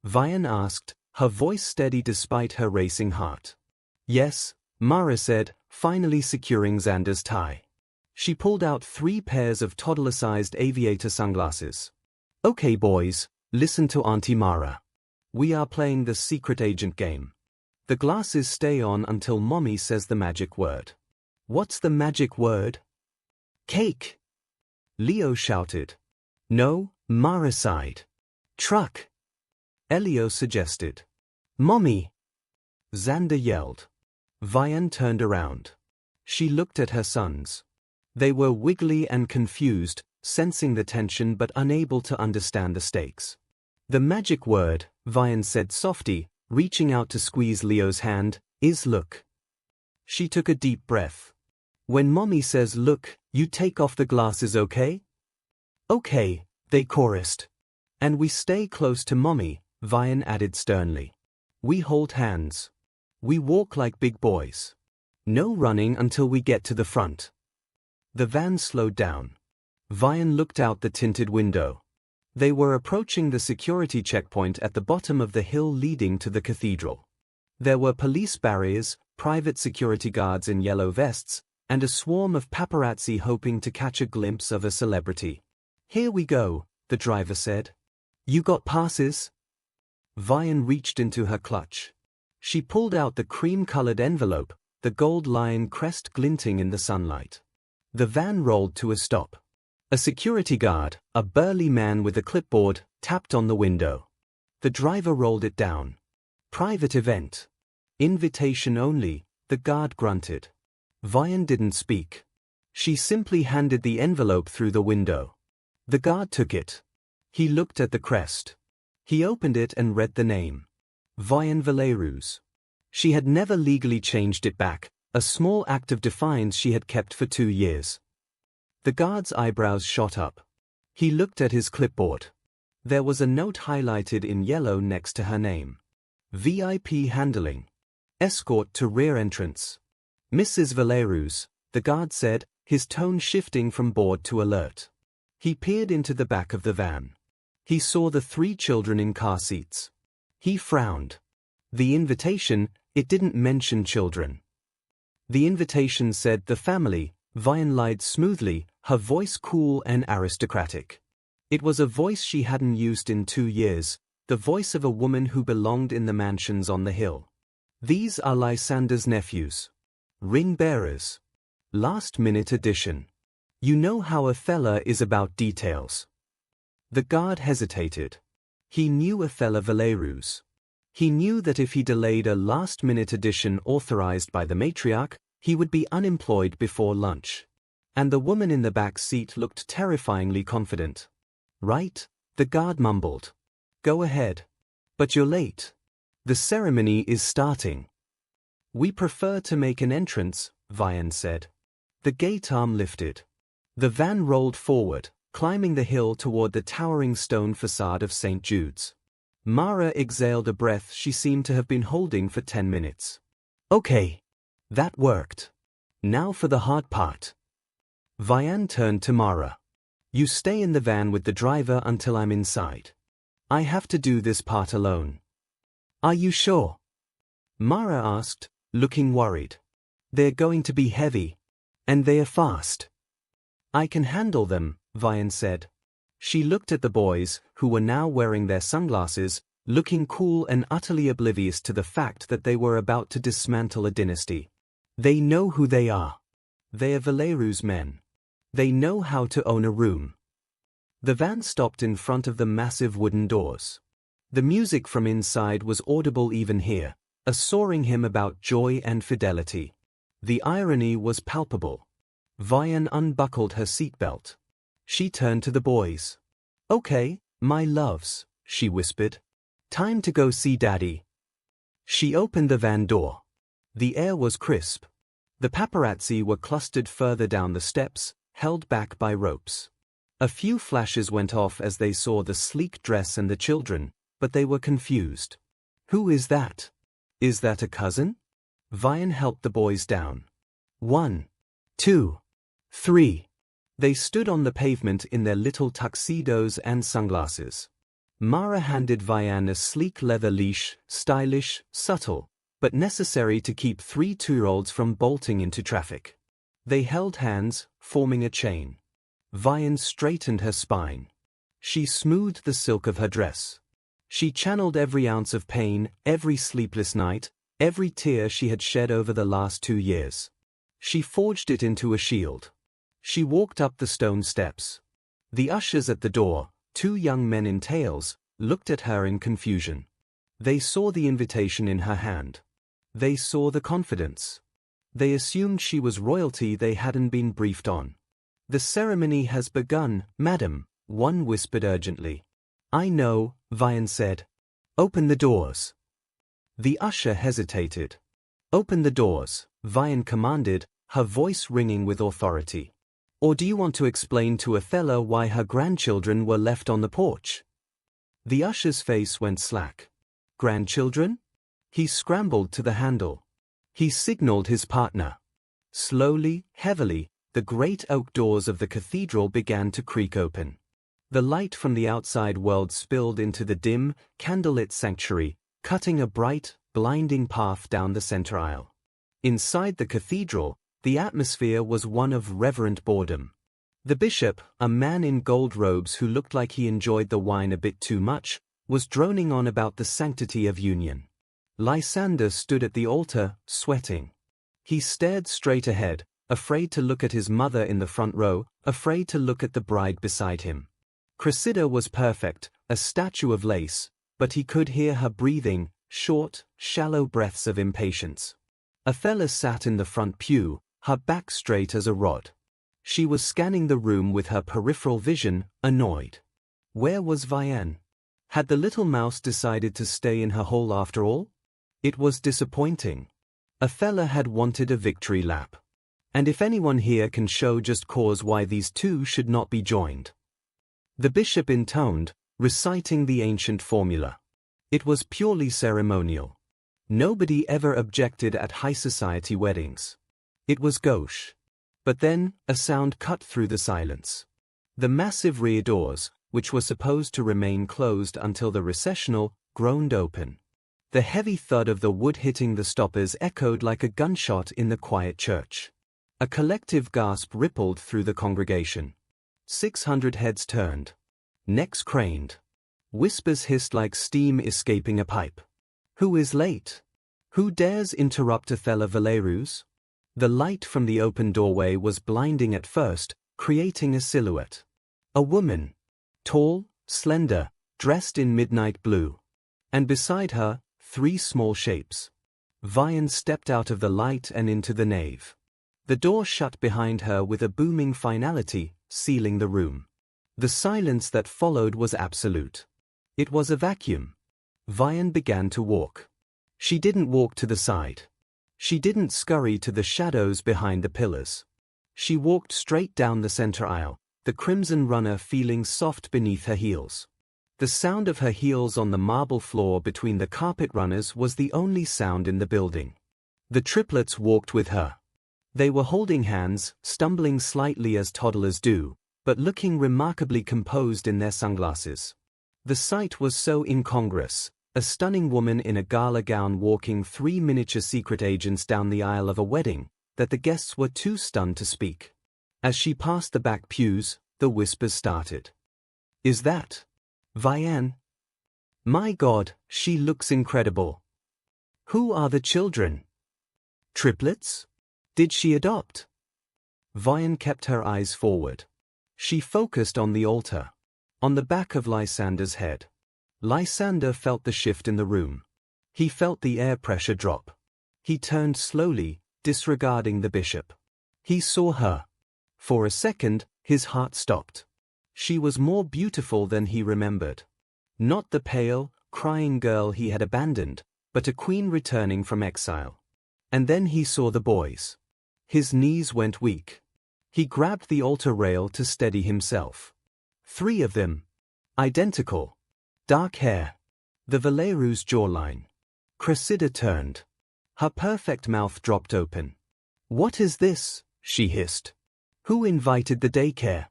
Vianne asked, her voice steady despite her racing heart. Yes, Mara said, finally securing Xander's tie. She pulled out 3 pairs of toddler-sized aviator sunglasses. Okay boys, listen to Auntie Mara. We are playing the secret agent game. The glasses stay on until Mommy says the magic word. What's the magic word? Cake! Leo shouted. No, Mara sighed. Truck! Elio suggested. Mommy! Xander yelled. Vianne turned around. She looked at her sons. They were wiggly and confused, sensing the tension but unable to understand the stakes. The magic word, Vianne said softly, reaching out to squeeze Leo's hand, is look. She took a deep breath. When Mommy says look, you take off the glasses, okay? Okay, they chorused. And we stay close to Mommy, Vianne added sternly. We hold hands. We walk like big boys. No running until we get to the front. The van slowed down. Vianne looked out the tinted window. They were approaching the security checkpoint at the bottom of the hill leading to the cathedral. There were police barriers, private security guards in yellow vests, and a swarm of paparazzi hoping to catch a glimpse of a celebrity. Here we go, the driver said. You got passes? Vianne reached into her clutch. She pulled out the cream-colored envelope, the gold lion crest glinting in the sunlight. The van rolled to a stop. A security guard, a burly man with a clipboard, tapped on the window. The driver rolled it down. Private event. Invitation only, the guard grunted. Vianne didn't speak. She simply handed the envelope through the window. The guard took it. He looked at the crest. He opened it and read the name. Vianne Valerius. She had never legally changed it back, a small act of defiance she had kept for 2 years. The guard's eyebrows shot up. He looked at his clipboard. There was a note highlighted in yellow next to her name. VIP handling. Escort to rear entrance. Mrs. Valerius, the guard said, his tone shifting from bored to alert. He peered into the back of the van. He saw the 3 children in car seats. He frowned. The invitation, it didn't mention children. The invitation said the family. Vianne lied smoothly, her voice cool and aristocratic. It was a voice she hadn't used in 2 years, the voice of a woman who belonged in the mansions on the hill. These are Lysander's nephews. Ring bearers. Last-minute addition. You know how Othella is about details. The guard hesitated. He knew Othella Valerius. He knew that if he delayed a last-minute addition authorized by the matriarch, he would be unemployed before lunch. And the woman in the back seat looked terrifyingly confident. Right? The guard mumbled. Go ahead. But you're late. The ceremony is starting. We prefer to make an entrance, Vianne said. The gate arm lifted. The van rolled forward, climbing the hill toward the towering stone facade of St. Jude's. Mara exhaled a breath she seemed to have been holding for 10 minutes. Okay. That worked. Now for the hard part. Vianne turned to Mara. You stay in the van with the driver until I'm inside. I have to do this part alone. Are you sure? Mara asked, looking worried. They're going to be heavy. And they are fast. I can handle them, Vianne said. She looked at the boys, who were now wearing their sunglasses, looking cool and utterly oblivious to the fact that they were about to dismantle a dynasty. They know who they are. They are Valerius men. They know how to own a room. The van stopped in front of the massive wooden doors. The music from inside was audible even here, a soaring hymn about joy and fidelity. The irony was palpable. Vianne unbuckled her seatbelt. She turned to the boys. Okay, my loves, she whispered. Time to go see Daddy. She opened the van door. The air was crisp. The paparazzi were clustered further down the steps, held back by ropes. A few flashes went off as they saw the sleek dress and the children, but they were confused. Who is that? Is that a cousin? Vianne helped the boys down. 1, 2, 3. They stood on the pavement in their little tuxedos and sunglasses. Mara handed Vianne a sleek leather leash, stylish, subtle, but necessary to keep 3 two-year-olds from bolting into traffic. They held hands, forming a chain. Vianne straightened her spine. She smoothed the silk of her dress. She channeled every ounce of pain, every sleepless night, every tear she had shed over the last 2 years. She forged it into a shield. She walked up the stone steps. The ushers at the door, 2 young men in tails, looked at her in confusion. They saw the invitation in her hand. They saw the confidence. They assumed she was royalty they hadn't been briefed on. The ceremony has begun, madam, one whispered urgently. I know, Vianne said. Open the doors. The usher hesitated. Open the doors, Vianne commanded, her voice ringing with authority. Or do you want to explain to Othella why her grandchildren were left on the porch? The usher's face went slack. Grandchildren? He scrambled to the handle. He signaled his partner. Slowly, heavily, the great oak doors of the cathedral began to creak open. The light from the outside world spilled into the dim, candlelit sanctuary, cutting a bright, blinding path down the center aisle. Inside the cathedral, the atmosphere was one of reverent boredom. The bishop, a man in gold robes who looked like he enjoyed the wine a bit too much, was droning on about the sanctity of union. Lysander stood at the altar, sweating. He stared straight ahead, afraid to look at his mother in the front row, afraid to look at the bride beside him. Cressida was perfect, a statue of lace, but he could hear her breathing, short, shallow breaths of impatience. Othella sat in the front pew, her back straight as a rod. She was scanning the room with her peripheral vision, annoyed. Where was Vianne? Had the little mouse decided to stay in her hole after all? It was disappointing. Othella had wanted a victory lap. And if anyone here can show just cause why these two should not be joined. The bishop intoned, reciting the ancient formula. It was purely ceremonial. Nobody ever objected at high society weddings. It was gauche. But then, a sound cut through the silence. The massive rear doors, which were supposed to remain closed until the recessional, groaned open. The heavy thud of the wood hitting the stoppers echoed like a gunshot in the quiet church. A collective gasp rippled through the congregation. 600 heads turned. Necks craned. Whispers hissed like steam escaping a pipe. Who is late? Who dares interrupt Othella Valerius? The light from the open doorway was blinding at first, creating a silhouette. A woman. Tall, slender, dressed in midnight blue. And beside her, 3 small shapes. Vianne stepped out of the light and into the nave. The door shut behind her with a booming finality, sealing the room. The silence that followed was absolute. It was a vacuum. Vianne began to walk. She didn't walk to the side. She didn't scurry to the shadows behind the pillars. She walked straight down the center aisle, the crimson runner feeling soft beneath her heels. The sound of her heels on the marble floor between the carpet runners was the only sound in the building. The triplets walked with her. They were holding hands, stumbling slightly as toddlers do, but looking remarkably composed in their sunglasses. The sight was so incongruous, a stunning woman in a gala gown walking 3 miniature secret agents down the aisle of a wedding, that the guests were too stunned to speak. As she passed the back pews, the whispers started. Is that Vianne? My God, she looks incredible. Who are the children? Triplets? Did she adopt? Vianne kept her eyes forward. She focused on the altar. On the back of Lysander's head. Lysander felt the shift in the room. He felt the air pressure drop. He turned slowly, disregarding the bishop. He saw her. For a second, his heart stopped. She was more beautiful than he remembered. Not the pale, crying girl he had abandoned, but a queen returning from exile. And then he saw the boys. His knees went weak. He grabbed the altar rail to steady himself. 3 of them. Identical. Dark hair. The Valerius jawline. Cressida turned. Her perfect mouth dropped open. What is this? She hissed. Who invited the daycare?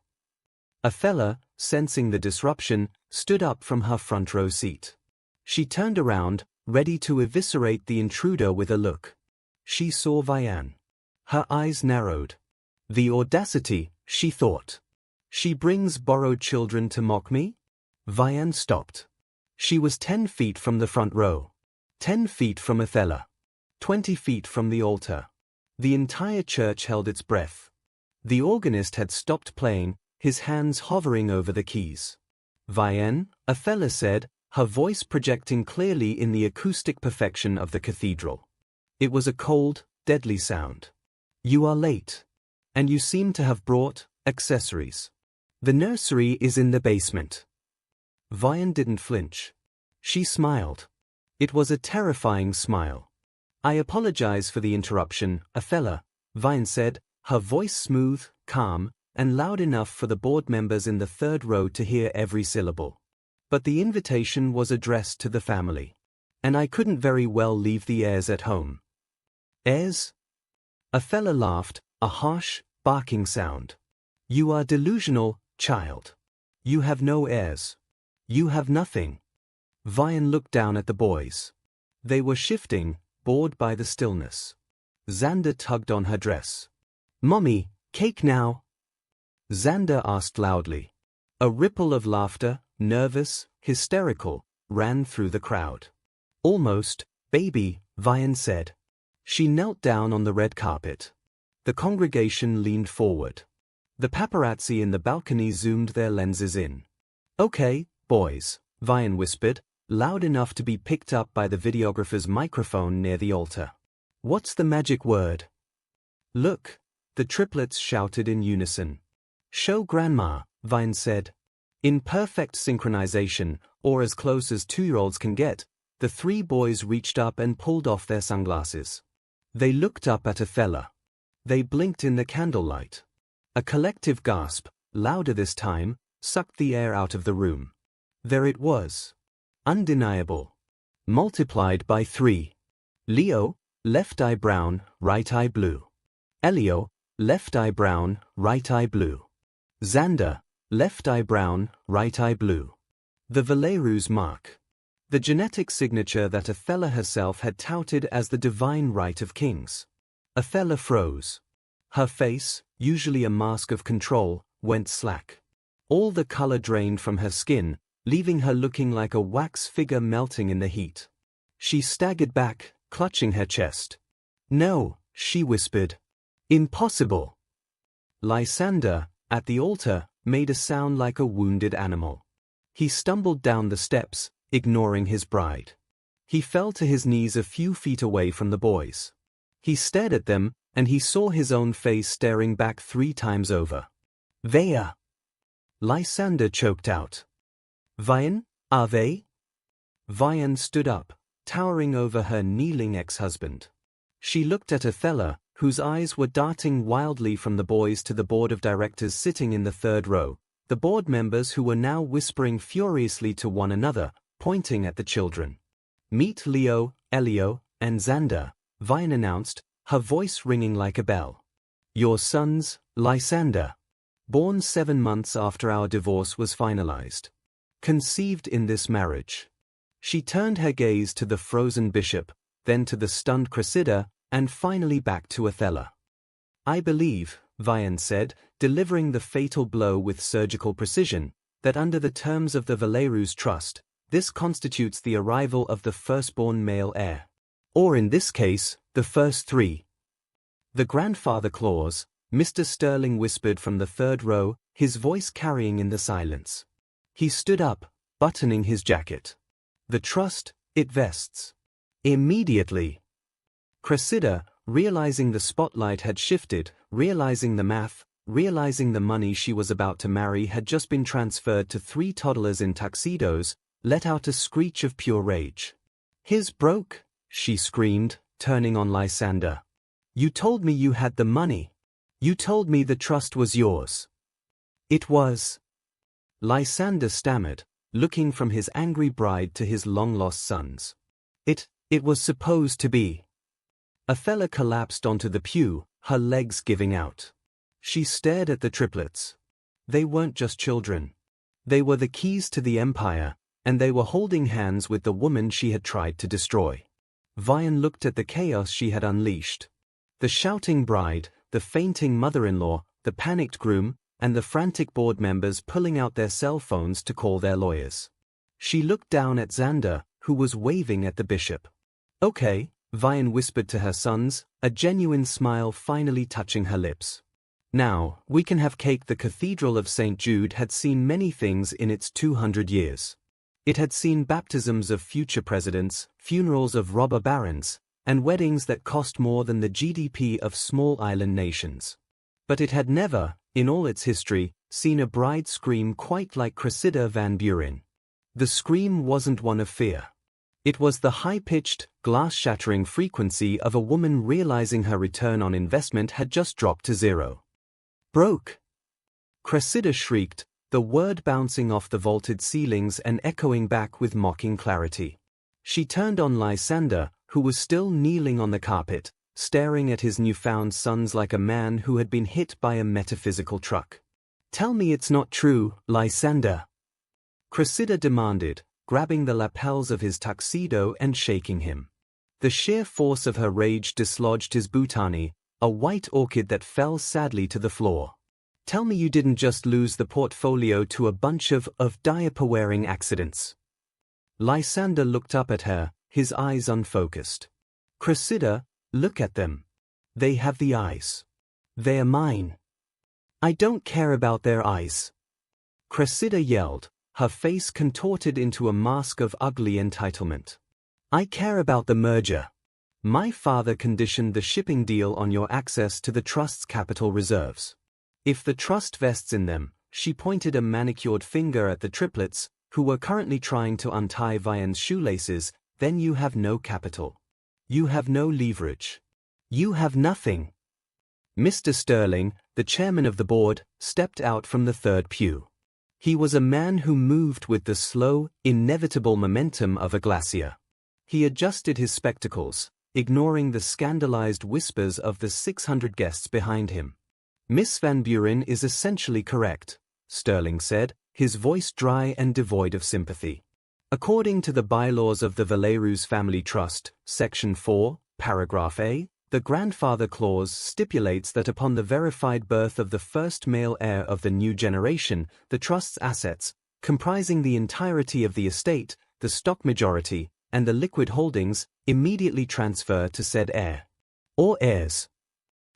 Othella, sensing the disruption, stood up from her front row seat. She turned around, ready to eviscerate the intruder with a look. She saw Vianne. Her eyes narrowed. The audacity, she thought. She brings borrowed children to mock me? Vianne stopped. She was 10 feet from the front row. 10 feet from Othella. 20 feet from the altar. The entire church held its breath. The organist had stopped playing, his hands hovering over the keys. Vianne, Othella said, her voice projecting clearly in the acoustic perfection of the cathedral. It was a cold, deadly sound. You are late. And you seem to have brought accessories. The nursery is in the basement. Vianne didn't flinch. She smiled. It was a terrifying smile. I apologize for the interruption, Othella, Vianne said, her voice smooth, calm, and loud enough for the board members in the 3rd row to hear every syllable. But the invitation was addressed to the family. And I couldn't very well leave the heirs at home. Heirs? Othella laughed, a harsh, barking sound. You are delusional, child. You have no heirs. You have nothing. Vianne looked down at the boys. They were shifting, bored by the stillness. Xander tugged on her dress. Mommy, cake now? Xander asked loudly. A ripple of laughter, nervous, hysterical, ran through the crowd. Almost, baby, Vianne said. She knelt down on the red carpet. The congregation leaned forward. The paparazzi in the balcony zoomed their lenses in. Okay, boys, Vianne whispered, loud enough to be picked up by the videographer's microphone near the altar. "What's the magic word?" "Look," the triplets shouted in unison. "Show Grandma," Vianne said. In perfect synchronization, or as close as 2-year-olds can get, the 3 boys reached up and pulled off their sunglasses. They looked up at Othella. They blinked in the candlelight. A collective gasp, louder this time, sucked the air out of the room. There it was. Undeniable. Multiplied by 3. Leo, left eye brown, right eye blue. Elio, left eye brown, right eye blue. Xander, left eye brown, right eye blue. The Valerius mark. The genetic signature that Othella herself had touted as the divine right of kings. Othella froze. Her face, usually a mask of control, went slack. All the color drained from her skin, leaving her looking like a wax figure melting in the heat. She staggered back, clutching her chest. "No," she whispered. "Impossible." Lysander, at the altar, made a sound like a wounded animal. He stumbled down the steps, ignoring his bride. He fell to his knees a few feet away from the boys. He stared at them, and he saw his own face staring back 3 times over. "Thea!" Lysander choked out. "Vianne, are they?" Vianne stood up, towering over her kneeling ex-husband. She looked at Othella, whose eyes were darting wildly from the boys to the board of directors sitting in the 3rd row, the board members who were now whispering furiously to one another, pointing at the children. "Meet Leo, Elio, and Xander," Vianne announced, her voice ringing like a bell. "Your sons, Lysander. Born 7 months after our divorce was finalized. Conceived in this marriage." She turned her gaze to the frozen bishop, then to the stunned Cressida, and finally back to Othella. "I believe," Vianne said, delivering the fatal blow with surgical precision, "that under the terms of the Valerius Trust, this constitutes the arrival of the firstborn male heir. Or in this case, the first 3. The grandfather clause," Mr. Sterling whispered from the 3rd row, his voice carrying in the silence. He stood up, buttoning his jacket. "The trust, it vests immediately." Cressida, realizing the spotlight had shifted, realizing the math, realizing the money she was about to marry had just been transferred to 3 toddlers in tuxedos, let out a screech of pure rage. "His broke," she screamed, turning on Lysander. "You told me you had the money. You told me the trust was yours." "It was." Lysander stammered, looking from his angry bride to his long-lost sons. It was supposed to be." Othella collapsed onto the pew, her legs giving out. She stared at the triplets. They weren't just children. They were the keys to the empire, and they were holding hands with the woman she had tried to destroy. Vianne looked at the chaos she had unleashed. The shouting bride, the fainting mother-in-law, the panicked groom, and the frantic board members pulling out their cell phones to call their lawyers. She looked down at Xander, who was waving at the bishop. "Okay," Vianne whispered to her sons, a genuine smile finally touching her lips. "Now, we can have cake." The Cathedral of St. Jude had seen many things in its 200 years. It had seen baptisms of future presidents, funerals of robber barons, and weddings that cost more than the GDP of small island nations. But it had never, in all its history, seen a bride scream quite like Cressida Van Buren. The scream wasn't one of fear. It was the high-pitched, glass-shattering frequency of a woman realizing her return on investment had just dropped to 0. "Broke!" Cressida shrieked, the word bouncing off the vaulted ceilings and echoing back with mocking clarity. She turned on Lysander, who was still kneeling on the carpet, staring at his newfound sons like a man who had been hit by a metaphysical truck. "Tell me it's not true, Lysander," Cressida demanded, grabbing the lapels of his tuxedo and shaking him. The sheer force of her rage dislodged his boutonnie, a white orchid that fell sadly to the floor. "Tell me you didn't just lose the portfolio to a bunch of diaper-wearing accidents." Lysander looked up at her, his eyes unfocused. "Cressida, look at them. They have the eyes. They're mine." "I don't care about their eyes," Cressida yelled, her face contorted into a mask of ugly entitlement. I care about the merger. My father conditioned the shipping deal on your access to the trust's capital reserves. If the trust vests in them, she pointed a manicured finger at the triplets, who were currently trying to untie Vianne's shoelaces, then you have no capital. You have no leverage. You have nothing. Mr. Sterling, the chairman of the board, stepped out from the third pew. He was a man who moved with the slow, inevitable momentum of a glacier. He adjusted his spectacles, ignoring the scandalized whispers of the 600 guests behind him. Miss Van Buren is essentially correct, Sterling said, his voice dry and devoid of sympathy. According to the bylaws of the Valerius Family Trust, Section 4, Paragraph A, the grandfather clause stipulates that upon the verified birth of the first male heir of the new generation, the trust's assets, comprising the entirety of the estate, the stock majority, and the liquid holdings, immediately transfer to said heir. Or heirs.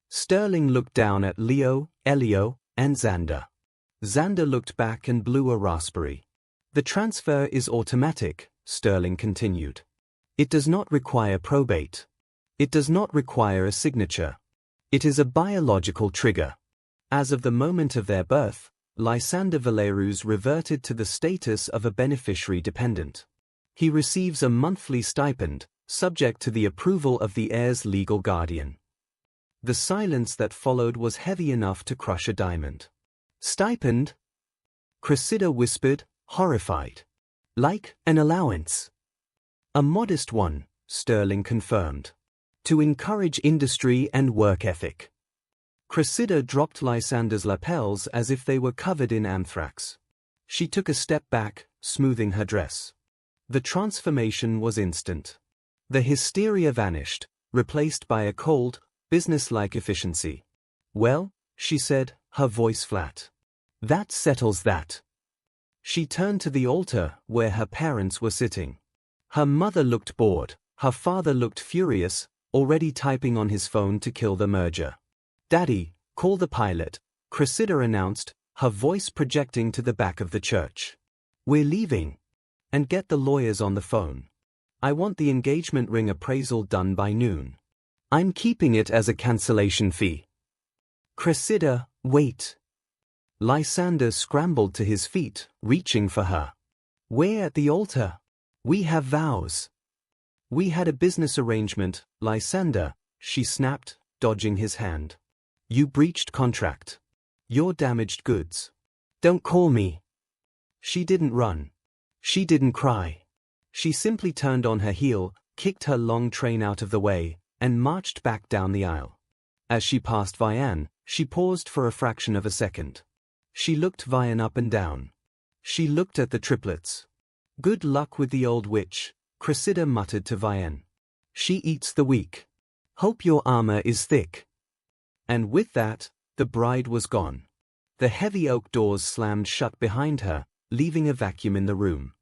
Sterling looked down at Leo, Elio, and Xander. Xander looked back and blew a raspberry. The transfer is automatic, Sterling continued. It does not require probate. It does not require a signature. It is a biological trigger. As of the moment of their birth, Lysander Valerius reverted to the status of a beneficiary dependent. He receives a monthly stipend, subject to the approval of the heir's legal guardian. The silence that followed was heavy enough to crush a diamond. Stipend? Cressida whispered, horrified. Like an allowance. A modest one, Sterling confirmed. To encourage industry and work ethic. Cressida dropped Lysander's lapels as if they were covered in anthrax. She took a step back, smoothing her dress. The transformation was instant. The hysteria vanished, replaced by a cold, business-like efficiency. Well, she said, her voice flat. That settles that. She turned to the altar where her parents were sitting. Her mother looked bored, her father looked furious, already typing on his phone to kill the merger. Daddy, call the pilot, Cressida announced, her voice projecting to the back of the church. We're leaving. And get the lawyers on the phone. I want the engagement ring appraisal done by noon. I'm keeping it as a cancellation fee. Cressida, wait. Lysander scrambled to his feet, reaching for her. We're at the altar. We have vows. We had a business arrangement, Lysander, she snapped, dodging his hand. You breached contract. You're damaged goods. Don't call me. She didn't run. She didn't cry. She simply turned on her heel, kicked her long train out of the way, and marched back down the aisle. As she passed Vianne, she paused for a fraction of a second. She looked Vianne up and down. She looked at the triplets. Good luck with the old witch, Cressida muttered to Vianne. She eats the weak. Hope your armor is thick. And with that, the bride was gone. The heavy oak doors slammed shut behind her, leaving a vacuum in the room.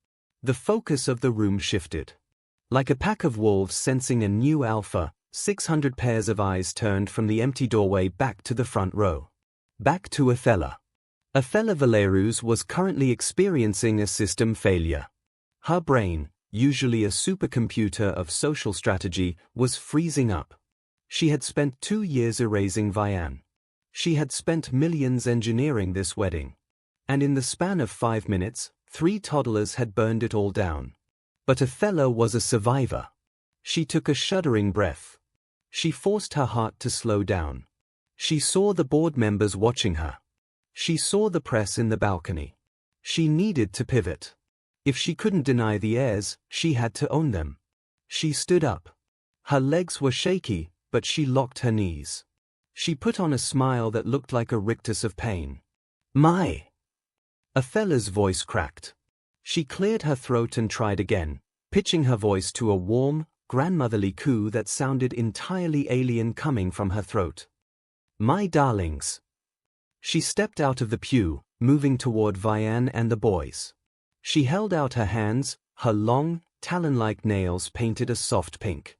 The focus of the room shifted. Like a pack of wolves sensing a new alpha, 600 pairs of eyes turned from the empty doorway back to the front row. Back to Othella. Othella Valerius was currently experiencing a system failure. Her brain, usually a supercomputer of social strategy, was freezing up. She had spent 2 years erasing Vianne. She had spent millions engineering this wedding. And in the span of 5 minutes, 3 toddlers had burned it all down. But Othella was a survivor. She took a shuddering breath. She forced her heart to slow down. She saw the board members watching her. She saw the press in the balcony. She needed to pivot. If she couldn't deny the heirs, she had to own them. She stood up. Her legs were shaky, but she locked her knees. She put on a smile that looked like a rictus of pain. My! Othella's voice cracked. She cleared her throat and tried again, pitching her voice to a warm, grandmotherly coo that sounded entirely alien coming from her throat. My darlings. She stepped out of the pew, moving toward Vianne and the boys. She held out her hands, her long, talon-like nails painted a soft pink.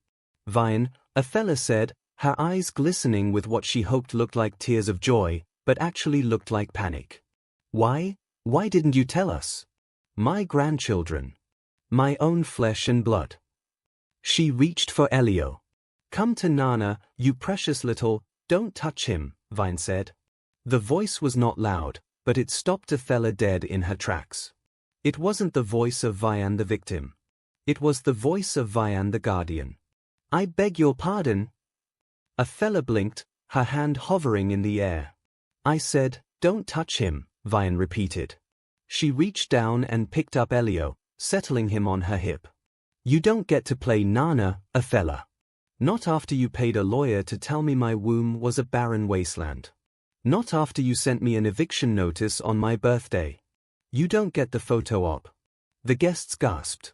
Vianne, Othella said, her eyes glistening with what she hoped looked like tears of joy, but actually looked like panic. Why didn't you tell us? My grandchildren. My own flesh and blood. She reached for Elio. Come to Nana, you precious little, don't touch him, Vianne said. The voice was not loud, but it stopped Othella dead in her tracks. It wasn't the voice of Vianne the victim. It was the voice of Vianne the guardian. I beg your pardon. Othella blinked, her hand hovering in the air. I said, don't touch him, Vianne repeated. She reached down and picked up Elio, settling him on her hip. You don't get to play Nana, Othella. Not after you paid a lawyer to tell me my womb was a barren wasteland. Not after you sent me an eviction notice on my birthday. You don't get the photo op. The guests gasped.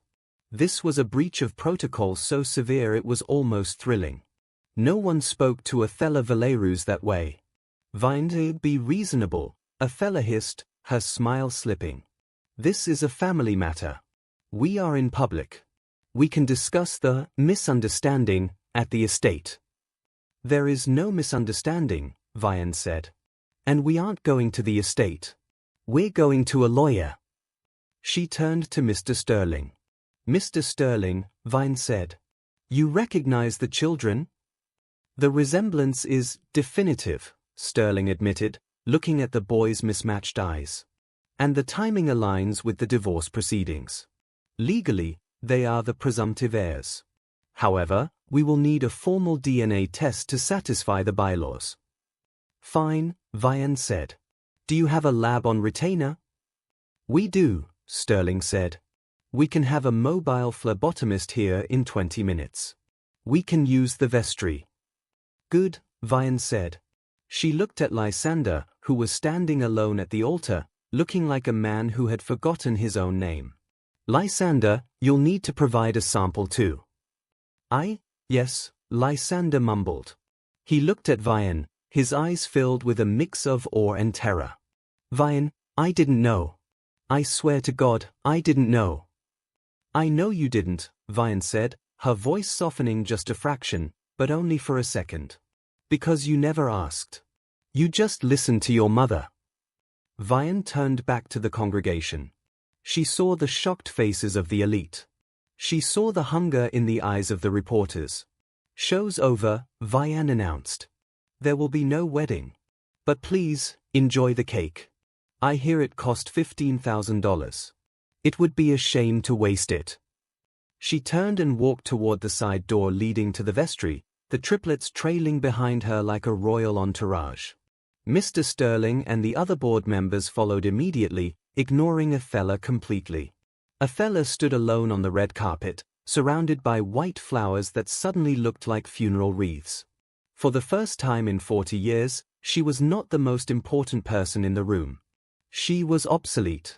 This was a breach of protocol so severe it was almost thrilling. No one spoke to Othella Valerius that way. Vianne, be reasonable, Othella hissed, her smile slipping. This is a family matter. We are in public. We can discuss the misunderstanding at the estate. There is no misunderstanding, Vianne said. And we aren't going to the estate. We're going to a lawyer. She turned to Mr. Sterling. Mr. Sterling, Vianne said. You recognize the children? The resemblance is definitive, Sterling admitted, looking at the boy's mismatched eyes. And the timing aligns with the divorce proceedings. Legally, they are the presumptive heirs. However, we will need a formal DNA test to satisfy the bylaws. Fine, Vianne said. Do you have a lab on retainer? We do, Sterling said. We can have a mobile phlebotomist here in 20 minutes. We can use the vestry. Good, Vianne said. She looked at Lysander, who was standing alone at the altar, looking like a man who had forgotten his own name. Lysander, you'll need to provide a sample too. Yes, Lysander mumbled. He looked at Vianne, his eyes filled with a mix of awe and terror. Vianne, I didn't know. I swear to God, I didn't know. I know you didn't, Vianne said, her voice softening just a fraction, but only for a second. Because you never asked. You just listened to your mother. Vianne turned back to the congregation. She saw the shocked faces of the elite. She saw the hunger in the eyes of the reporters. Show's over, Vianne announced. There will be no wedding. But please, enjoy the cake. I hear it cost $15,000. It would be a shame to waste it. She turned and walked toward the side door leading to the vestry, the triplets trailing behind her like a royal entourage. Mr. Sterling and the other board members followed immediately, ignoring Othella completely. Othella stood alone on the red carpet, surrounded by white flowers that suddenly looked like funeral wreaths. For the first time in 40 years, she was not the most important person in the room. She was obsolete.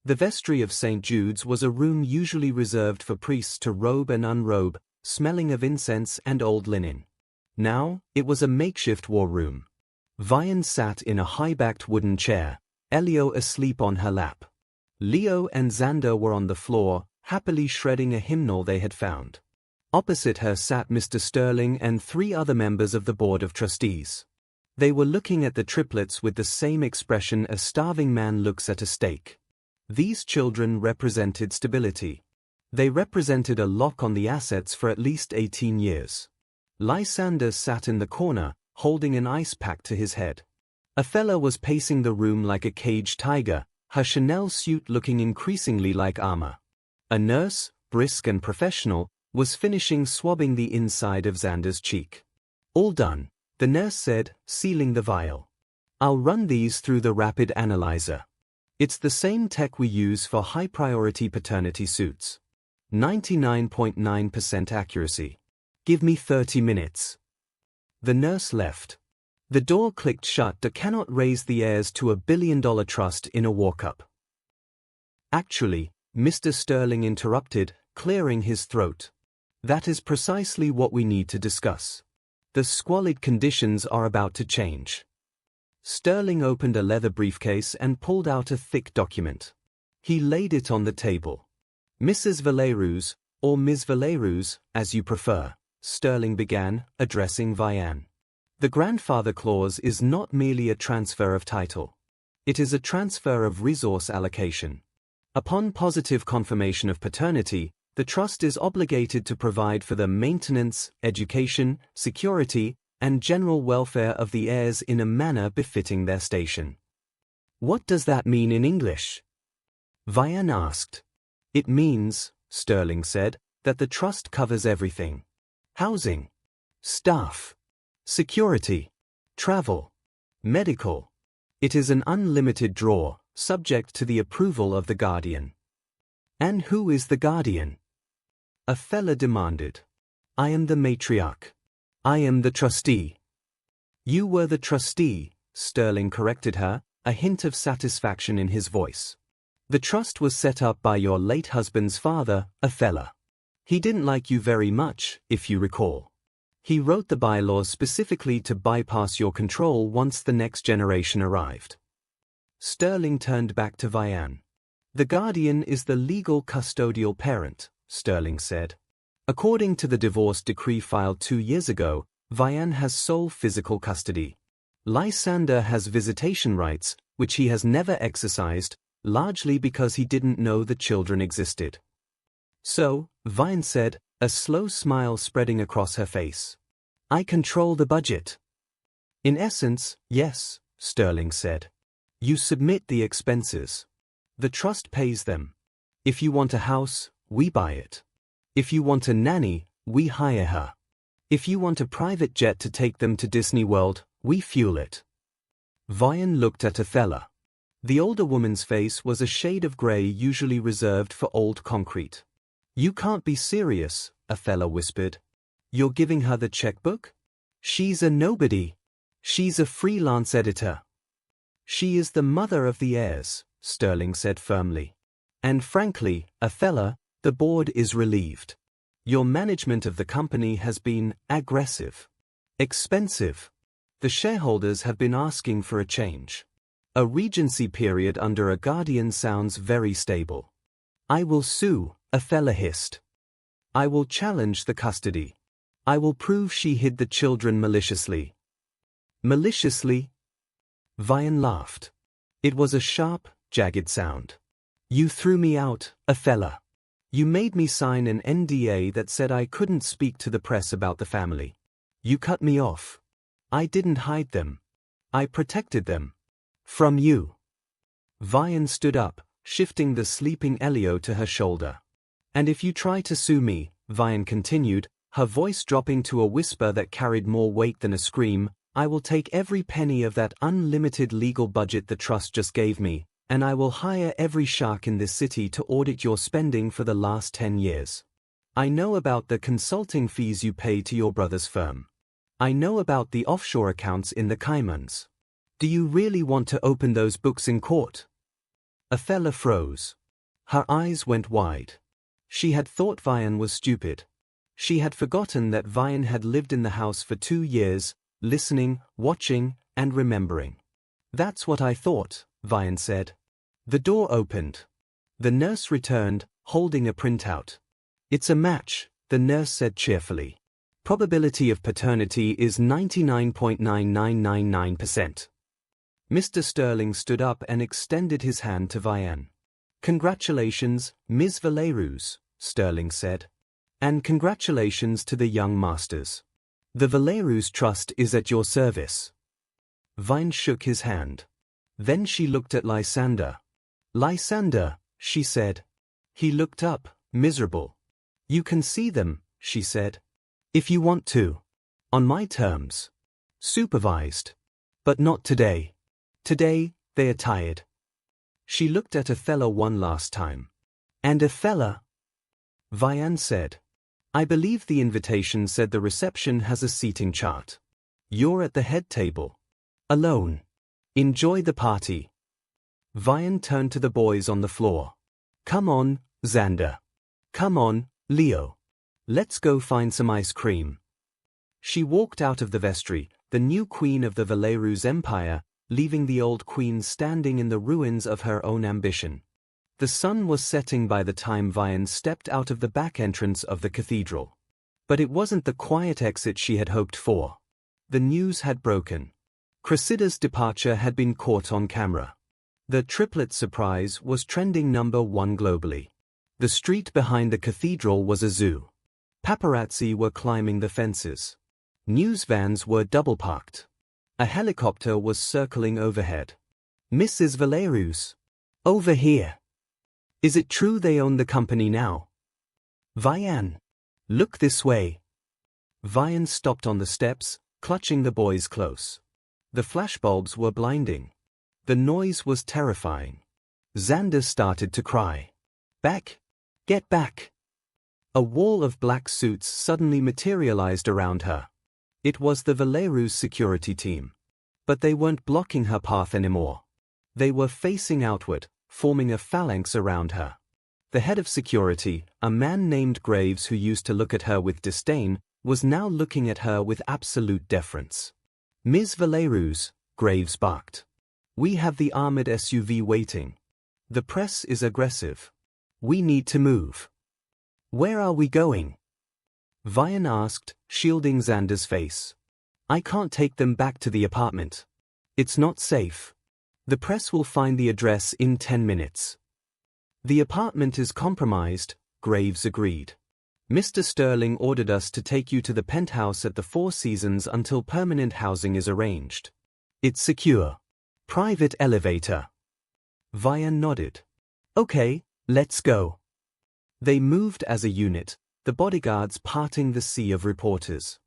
The vestry of St. Jude's was a room usually reserved for priests to robe and unrobe, smelling of incense and old linen. Now, it was a makeshift war room. Vianne sat in a high-backed wooden chair, Elio asleep on her lap. Leo and Xander were on the floor, happily shredding a hymnal they had found. Opposite her sat Mr. Sterling and 3 other members of the Board of Trustees. They were looking at the triplets with the same expression a starving man looks at a steak. These children represented stability. They represented a lock on the assets for at least 18 years. Lysander sat in the corner, holding an ice pack to his head. Othella was pacing the room like a caged tiger, her Chanel suit looking increasingly like armor. A nurse, brisk and professional, was finishing swabbing the inside of Xander's cheek. All done, the nurse said, sealing the vial. I'll run these through the rapid analyzer. It's the same tech we use for high-priority paternity suits. 99.9% accuracy. Give me 30 minutes. The nurse left. The door clicked shut. I cannot raise the heirs to $1 billion trust in a walk-up. Actually, Mr. Sterling interrupted, clearing his throat. That is precisely what we need to discuss. The squalid conditions are about to change. Sterling opened a leather briefcase and pulled out a thick document. He laid it on the table. Mrs. Valerius, or Ms. Valerius, as you prefer, Sterling began, addressing Vianne. The grandfather clause is not merely a transfer of title. It is a transfer of resource allocation. Upon positive confirmation of paternity, the trust is obligated to provide for the maintenance, education, security, and general welfare of the heirs in a manner befitting their station. What does that mean in English? Vianne asked. It means, Sterling said, that the trust covers everything. Housing, staff, security, travel, medical. It is an unlimited draw, subject to the approval of the guardian. And who is the guardian? Othella demanded. I am the matriarch. I am the trustee. You were the trustee, Sterling corrected her, a hint of satisfaction in his voice. The trust was set up by your late husband's father, Othella. He didn't like you very much, if you recall. He wrote the bylaws specifically to bypass your control once the next generation arrived. Sterling turned back to Vianne. The guardian is the legal custodial parent, Sterling said. According to the divorce decree filed 2 years ago, Vianne has sole physical custody. Lysander has visitation rights, which he has never exercised, largely because he didn't know the children existed. So, Vianne said, a slow smile spreading across her face. I control the budget. In essence, yes, Sterling said. You submit the expenses. The trust pays them. If you want a house, we buy it. If you want a nanny, we hire her. If you want a private jet to take them to Disney World, we fuel it. Vianne looked at Othella. The older woman's face was a shade of grey usually reserved for old concrete. You can't be serious, Othella whispered. You're giving her the checkbook? She's a nobody. She's a freelance editor. She is the mother of the heirs, Sterling said firmly. And frankly, Othella, the board is relieved. Your management of the company has been aggressive, expensive. The shareholders have been asking for a change. A regency period under a guardian sounds very stable. I will sue, Othella hissed. I will challenge the custody. I will prove she hid the children maliciously. Maliciously? Vianne laughed. It was a sharp, jagged sound. You threw me out, Othella. You made me sign an NDA that said I couldn't speak to the press about the family. You cut me off. I didn't hide them. I protected them. From you. Vianne stood up, shifting the sleeping Elio to her shoulder. And if you try to sue me, Vianne continued, her voice dropping to a whisper that carried more weight than a scream, I will take every penny of that unlimited legal budget the trust just gave me, and I will hire every shark in this city to audit your spending for the last 10 years. I know about the consulting fees you pay to your brother's firm. I know about the offshore accounts in the Caymans. Do you really want to open those books in court? Othella froze. Her eyes went wide. She had thought Vianne was stupid. She had forgotten that Vianne had lived in the house for 2 years, listening, watching, and remembering. That's what I thought, Vianne said. The door opened. The nurse returned, holding a printout. It's a match, the nurse said cheerfully. Probability of paternity is 99.9999%. Mr. Sterling stood up and extended his hand to Vianne. Congratulations, Ms. Valerius, Sterling said. And congratulations to the young masters. The Valerius Trust is at your service. Vianne shook his hand. Then she looked at Lysander. Lysander, she said. He looked up, miserable. You can see them, she said. If you want to. On my terms. Supervised. But not today. Today, they are tired. She looked at Othella one last time. And Othella? Vianne said. I believe the invitation said the reception has a seating chart. You're at the head table. Alone. Enjoy the party. Vianne turned to the boys on the floor. Come on, Xander. Come on, Leo. Let's go find some ice cream. She walked out of the vestry, the new queen of the Valerius Empire, leaving the old queen standing in the ruins of her own ambition. The sun was setting by the time Vianne stepped out of the back entrance of the cathedral. But it wasn't the quiet exit she had hoped for. The news had broken. Cressida's departure had been caught on camera. The triplet surprise was trending #1 globally. The street behind the cathedral was a zoo. Paparazzi were climbing the fences. News vans were double-parked. A helicopter was circling overhead. "Mrs. Valerius. Over here. Is it true they own the company now? Vianne. Look this way." Vianne stopped on the steps, clutching the boys close. The flashbulbs were blinding. The noise was terrifying. Xander started to cry. "Back! Get back!" A wall of black suits suddenly materialized around her. It was the Valerius security team. But they weren't blocking her path anymore. They were facing outward, forming a phalanx around her. The head of security, a man named Graves who used to look at her with disdain, was now looking at her with absolute deference. "Ms. Valerius," Graves barked. "We have the armored SUV waiting. The press is aggressive. We need to move." "Where are we going?" Vianne asked, shielding Xander's face. "I can't take them back to the apartment. It's not safe. The press will find the address in 10 minutes. "The apartment is compromised," Graves agreed. "Mr. Sterling ordered us to take you to the penthouse at the Four Seasons until permanent housing is arranged. It's secure. Private elevator." Vianne nodded. "Okay, let's go." They moved as a unit, the bodyguards parting the sea of reporters.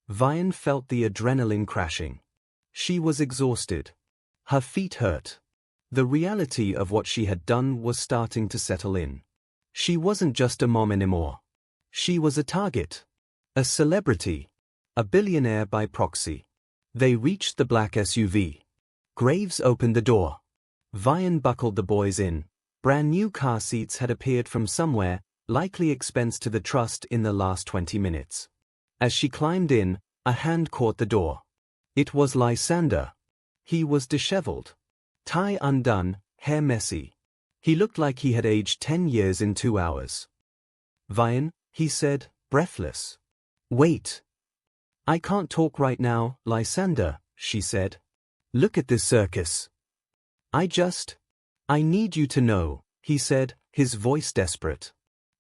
Vianne felt the adrenaline crashing. She was exhausted. Her feet hurt. The reality of what she had done was starting to settle in. She wasn't just a mom anymore. She was a target. A celebrity. A billionaire by proxy. They reached the black SUV. Graves opened the door. Vianne buckled the boys in. Brand new car seats had appeared from somewhere, likely expensed to the trust in the last 20 minutes. As she climbed in, a hand caught the door. It was Lysander. He was disheveled. Tie undone, hair messy. He looked like he had aged 10 years in 2 hours. "Vianne," he said, breathless. "Wait. I can't talk right now, Lysander," she said. "Look at this circus. I need you to know," he said, his voice desperate.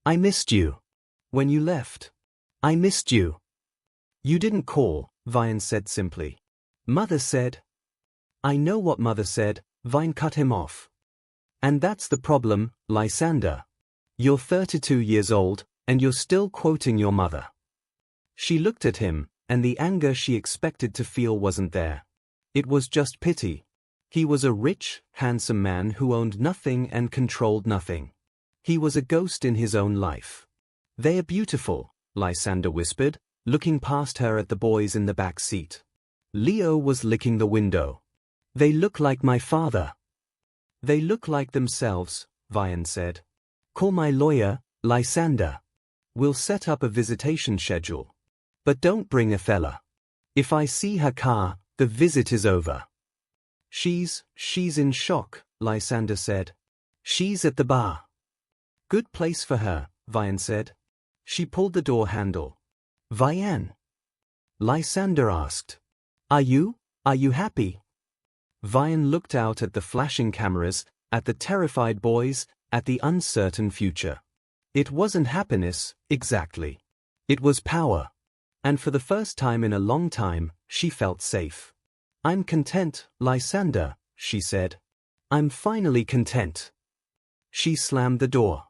"I missed you. When you left. I missed you." "You didn't call," Vianne said simply. "Mother said." "I know what Mother said," Vianne cut him off. "And that's the problem, Lysander. You're 32 years old, and you're still quoting your mother." She looked at him, and the anger she expected to feel wasn't there. It was just pity. He was a rich, handsome man who owned nothing and controlled nothing. He was a ghost in his own life. "They're beautiful," Lysander whispered, looking past her at the boys in the back seat. Leo was licking the window. "They look like my father." "They look like themselves," Vianne said. "Call my lawyer, Lysander. We'll set up a visitation schedule. But don't bring Othella. If I see her car, the visit is over." She's in shock," Lysander said. "She's at the bar." "Good place for her," Vianne said. She pulled the door handle. "Vianne?" Lysander asked. Are you happy?" Vianne looked out at the flashing cameras, at the terrified boys, at the uncertain future. It wasn't happiness, exactly. It was power. And for the first time in a long time, she felt safe. "I'm content, Lysander," she said. "I'm finally content." She slammed the door.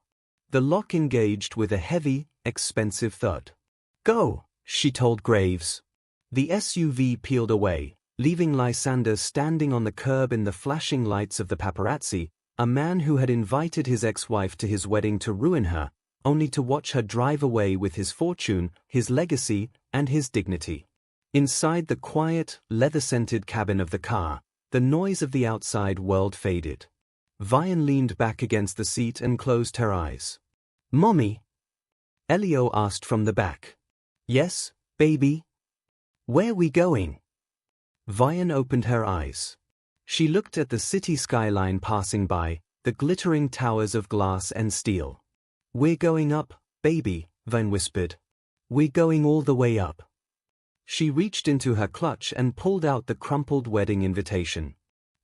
The lock engaged with a heavy, expensive thud. "Go," she told Graves. The SUV peeled away, leaving Lysander standing on the curb in the flashing lights of the paparazzi, a man who had invited his ex-wife to his wedding to ruin her, only to watch her drive away with his fortune, his legacy, and his dignity. Inside the quiet, leather-scented cabin of the car, the noise of the outside world faded. Vianne leaned back against the seat and closed her eyes. "Mommy?" Elio asked from the back. "Yes, baby?" "Where we going?" Vianne opened her eyes. She looked at the city skyline passing by, the glittering towers of glass and steel. "We're going up, baby," Vianne whispered. "We're going all the way up." She reached into her clutch and pulled out the crumpled wedding invitation.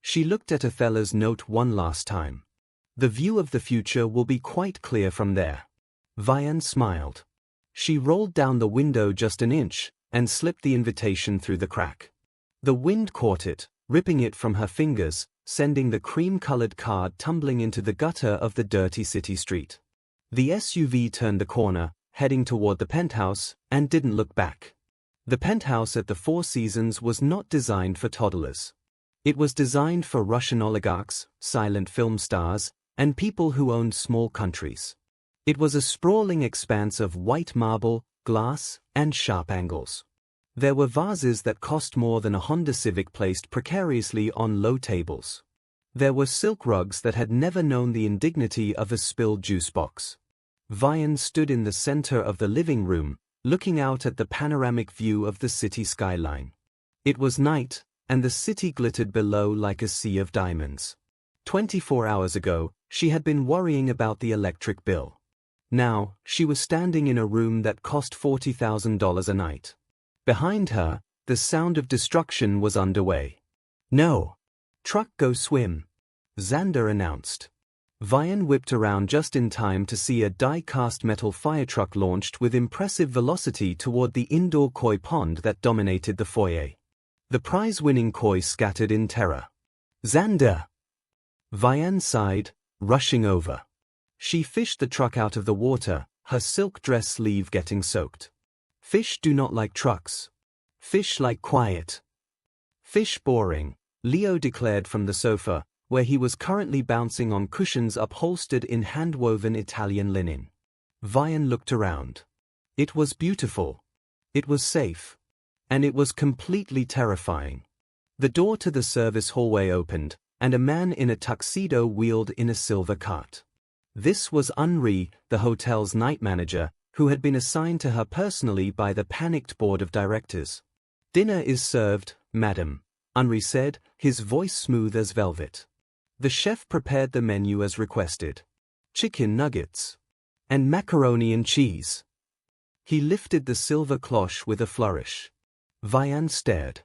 She looked at Othella's note one last time. The view of the future will be quite clear from there. Vianne smiled. She rolled down the window just an inch and slipped the invitation through the crack. The wind caught it, ripping it from her fingers, sending the cream-colored card tumbling into the gutter of the dirty city street. The SUV turned the corner, heading toward the penthouse, and didn't look back. The penthouse at the Four Seasons was not designed for toddlers. It was designed for Russian oligarchs, silent film stars, and people who owned small countries. It was a sprawling expanse of white marble, glass, and sharp angles. There were vases that cost more than a Honda Civic placed precariously on low tables. There were silk rugs that had never known the indignity of a spilled juice box. Vianne stood in the center of the living room, looking out at the panoramic view of the city skyline. It was night, and the city glittered below like a sea of diamonds. 24 hours ago, she had been worrying about the electric bill. Now, she was standing in a room that cost $40,000 a night. Behind her, the sound of destruction was underway. "No. Truck, go swim," Xander announced. Vianne whipped around just in time to see a die-cast metal fire truck launched with impressive velocity toward the indoor koi pond that dominated the foyer. The prize-winning koi scattered in terror. "Xander!" Vianne sighed, rushing over. She fished the truck out of the water, her silk dress sleeve getting soaked. Fish do not like trucks. Fish like quiet. Fish boring, Leo declared from the sofa, where he was currently bouncing on cushions upholstered in hand-woven Italian linen. Vianne looked around. It was beautiful. It was safe. And it was completely terrifying. The door to the service hallway opened, and a man in a tuxedo wheeled in a silver cart. This was Henri, the hotel's night manager, who had been assigned to her personally by the panicked board of directors. "Dinner is served, madam," Henri said, his voice smooth as velvet. The chef prepared the menu as requested. Chicken nuggets. And macaroni and cheese. He lifted the silver cloche with a flourish. Vianne stared.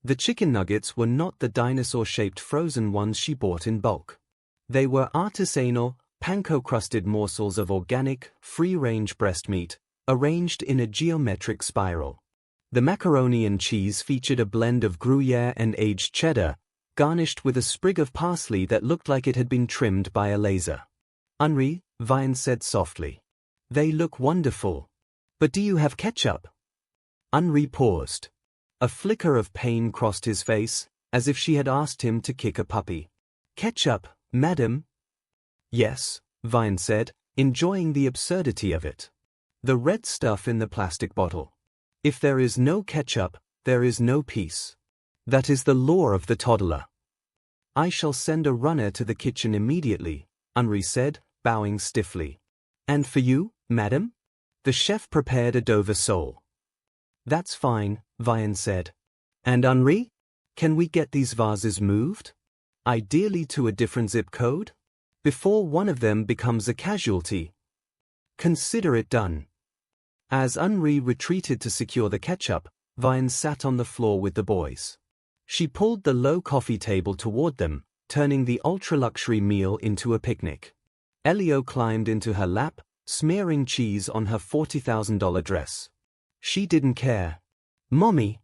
The chicken nuggets were not the dinosaur-shaped frozen ones she bought in bulk. They were artisanal, panko-crusted morsels of organic, free-range breast meat, arranged in a geometric spiral. The macaroni and cheese featured a blend of Gruyere and aged cheddar, garnished with a sprig of parsley that looked like it had been trimmed by a laser. "Henri," Vianne said softly. "They look wonderful. But do you have ketchup?" Henri paused. A flicker of pain crossed his face, as if she had asked him to kick a puppy. "Ketchup, madam?" "Yes," Vianne said, enjoying the absurdity of it. "The red stuff in the plastic bottle. If there is no ketchup, there is no peace. That is the law of the toddler." "I shall send a runner to the kitchen immediately," Henri said, bowing stiffly. "And for you, madam?" The chef prepared a Dover sole. "That's fine," Vianne said. "And Henri? Can we get these vases moved? Ideally to a different zip code? Before one of them becomes a casualty." "Consider it done." As Henri retreated to secure the ketchup, Vianne sat on the floor with the boys. She pulled the low coffee table toward them, turning the ultra-luxury meal into a picnic. Elio climbed into her lap, smearing cheese on her $40,000 dress. She didn't care. "Mommy?"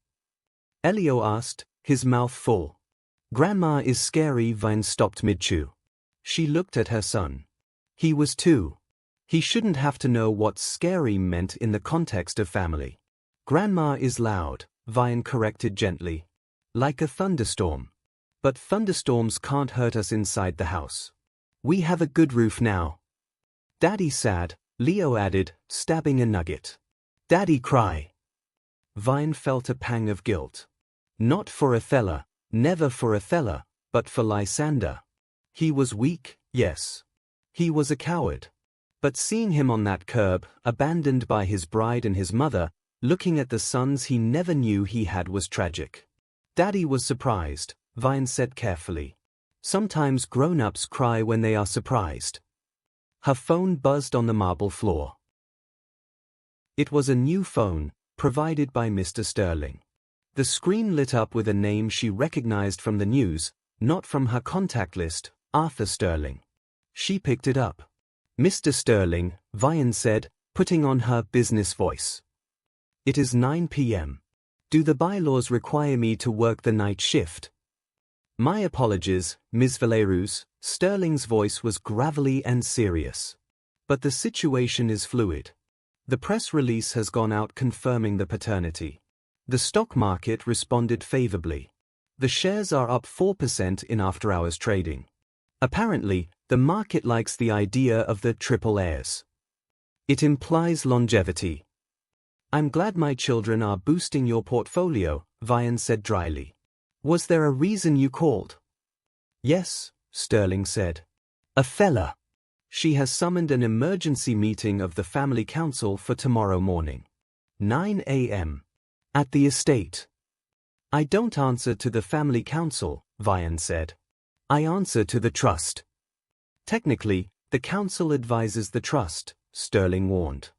Elio asked, his mouth full. "Grandma is scary." Vianne stopped mid-chew. She looked at her son. He was 2. He shouldn't have to know what scary meant in the context of family. "Grandma is loud," Vianne corrected gently. "Like a thunderstorm. But thunderstorms can't hurt us inside the house. We have a good roof now." "Daddy sad," Leo added, stabbing a nugget. "Daddy cry." Vianne felt a pang of guilt. Not for Othella, never for Othella, but for Lysander. He was weak, yes. He was a coward. But seeing him on that curb, abandoned by his bride and his mother, looking at the sons he never knew he had was tragic. "Daddy was surprised," Vianne said carefully. "Sometimes grown-ups cry when they are surprised." Her phone buzzed on the marble floor. It was a new phone, provided by Mr. Sterling. The screen lit up with a name she recognized from the news, Not from her contact list, Arthur Sterling. She picked it up. Mr. Sterling, Vianne said, putting on her business voice. It is 9 p.m. Do the bylaws require me to work the night shift? My apologies, Ms. Valerius. Sterling's voice was gravelly and serious. But the situation is fluid. The press release has gone out confirming the paternity. The stock market responded favorably. The shares are up 4% in after-hours trading. Apparently, the market likes the idea of the triple heirs. It implies longevity. I'm glad my children are boosting your portfolio, Vianne said dryly. Was there a reason you called? Yes, Sterling said. Othella. She has summoned an emergency meeting of the family council for tomorrow morning. 9 a.m. At the estate. I don't answer to the family council, Vianne said. I answer to the trust. Technically, the council advises the trust, Sterling warned.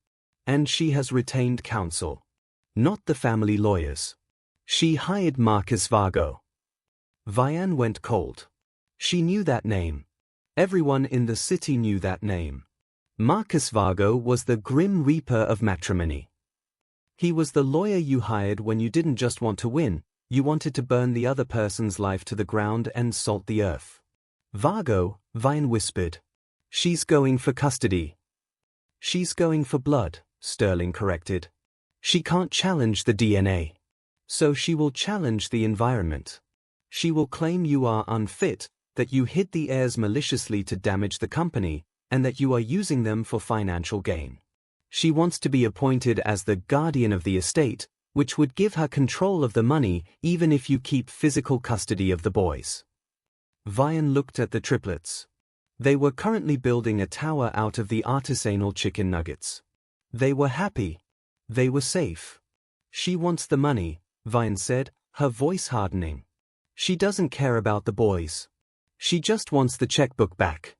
And she has retained counsel. Not the family lawyers. She hired Marcus Vargo. Vianne went cold. She knew that name. Everyone in the city knew that name. Marcus Vargo was the grim reaper of matrimony. He was the lawyer you hired when you didn't just want to win, you wanted to burn the other person's life to the ground and salt the earth. Vargo, Vianne whispered. She's going for custody. She's going for blood, Sterling corrected. She can't challenge the DNA. So she will challenge the environment. She will claim you are unfit, that you hid the heirs maliciously to damage the company, and that you are using them for financial gain. She wants to be appointed as the guardian of the estate, which would give her control of the money even if you keep physical custody of the boys. Vianne looked at the triplets. They were currently building a tower out of the artisanal chicken nuggets. They were happy. They were safe. She wants the money, Vianne said, her voice hardening. She doesn't care about the boys. She just wants the checkbook back.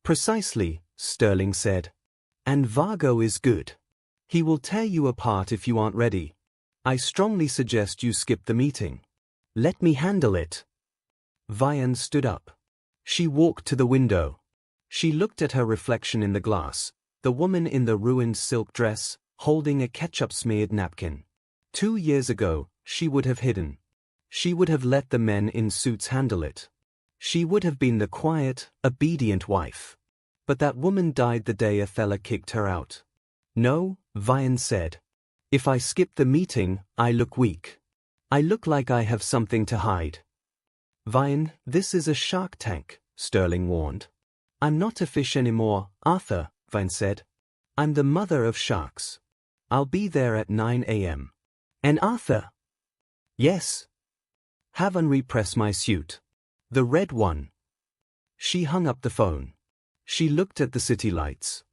Precisely, Sterling said. And Vargo is good. He will tear you apart if you aren't ready. I strongly suggest you skip the meeting. Let me handle it. Vianne stood up. She walked to the window. She looked at her reflection in the glass, the woman in the ruined silk dress, holding a ketchup-smeared napkin. 2 years ago, she would have hidden. She would have let the men in suits handle it. She would have been the quiet, obedient wife. But that woman died the day Othella kicked her out. No, Vianne said. If I skip the meeting, I look weak. I look like I have something to hide. Vianne, this is a shark tank, Sterling warned. I'm not a fish anymore, Arthur, Vianne said. I'm the mother of sharks. I'll be there at 9 a.m. And Arthur? Yes. Have Henri press my suit. The red one. She hung up the phone. She looked at the city lights.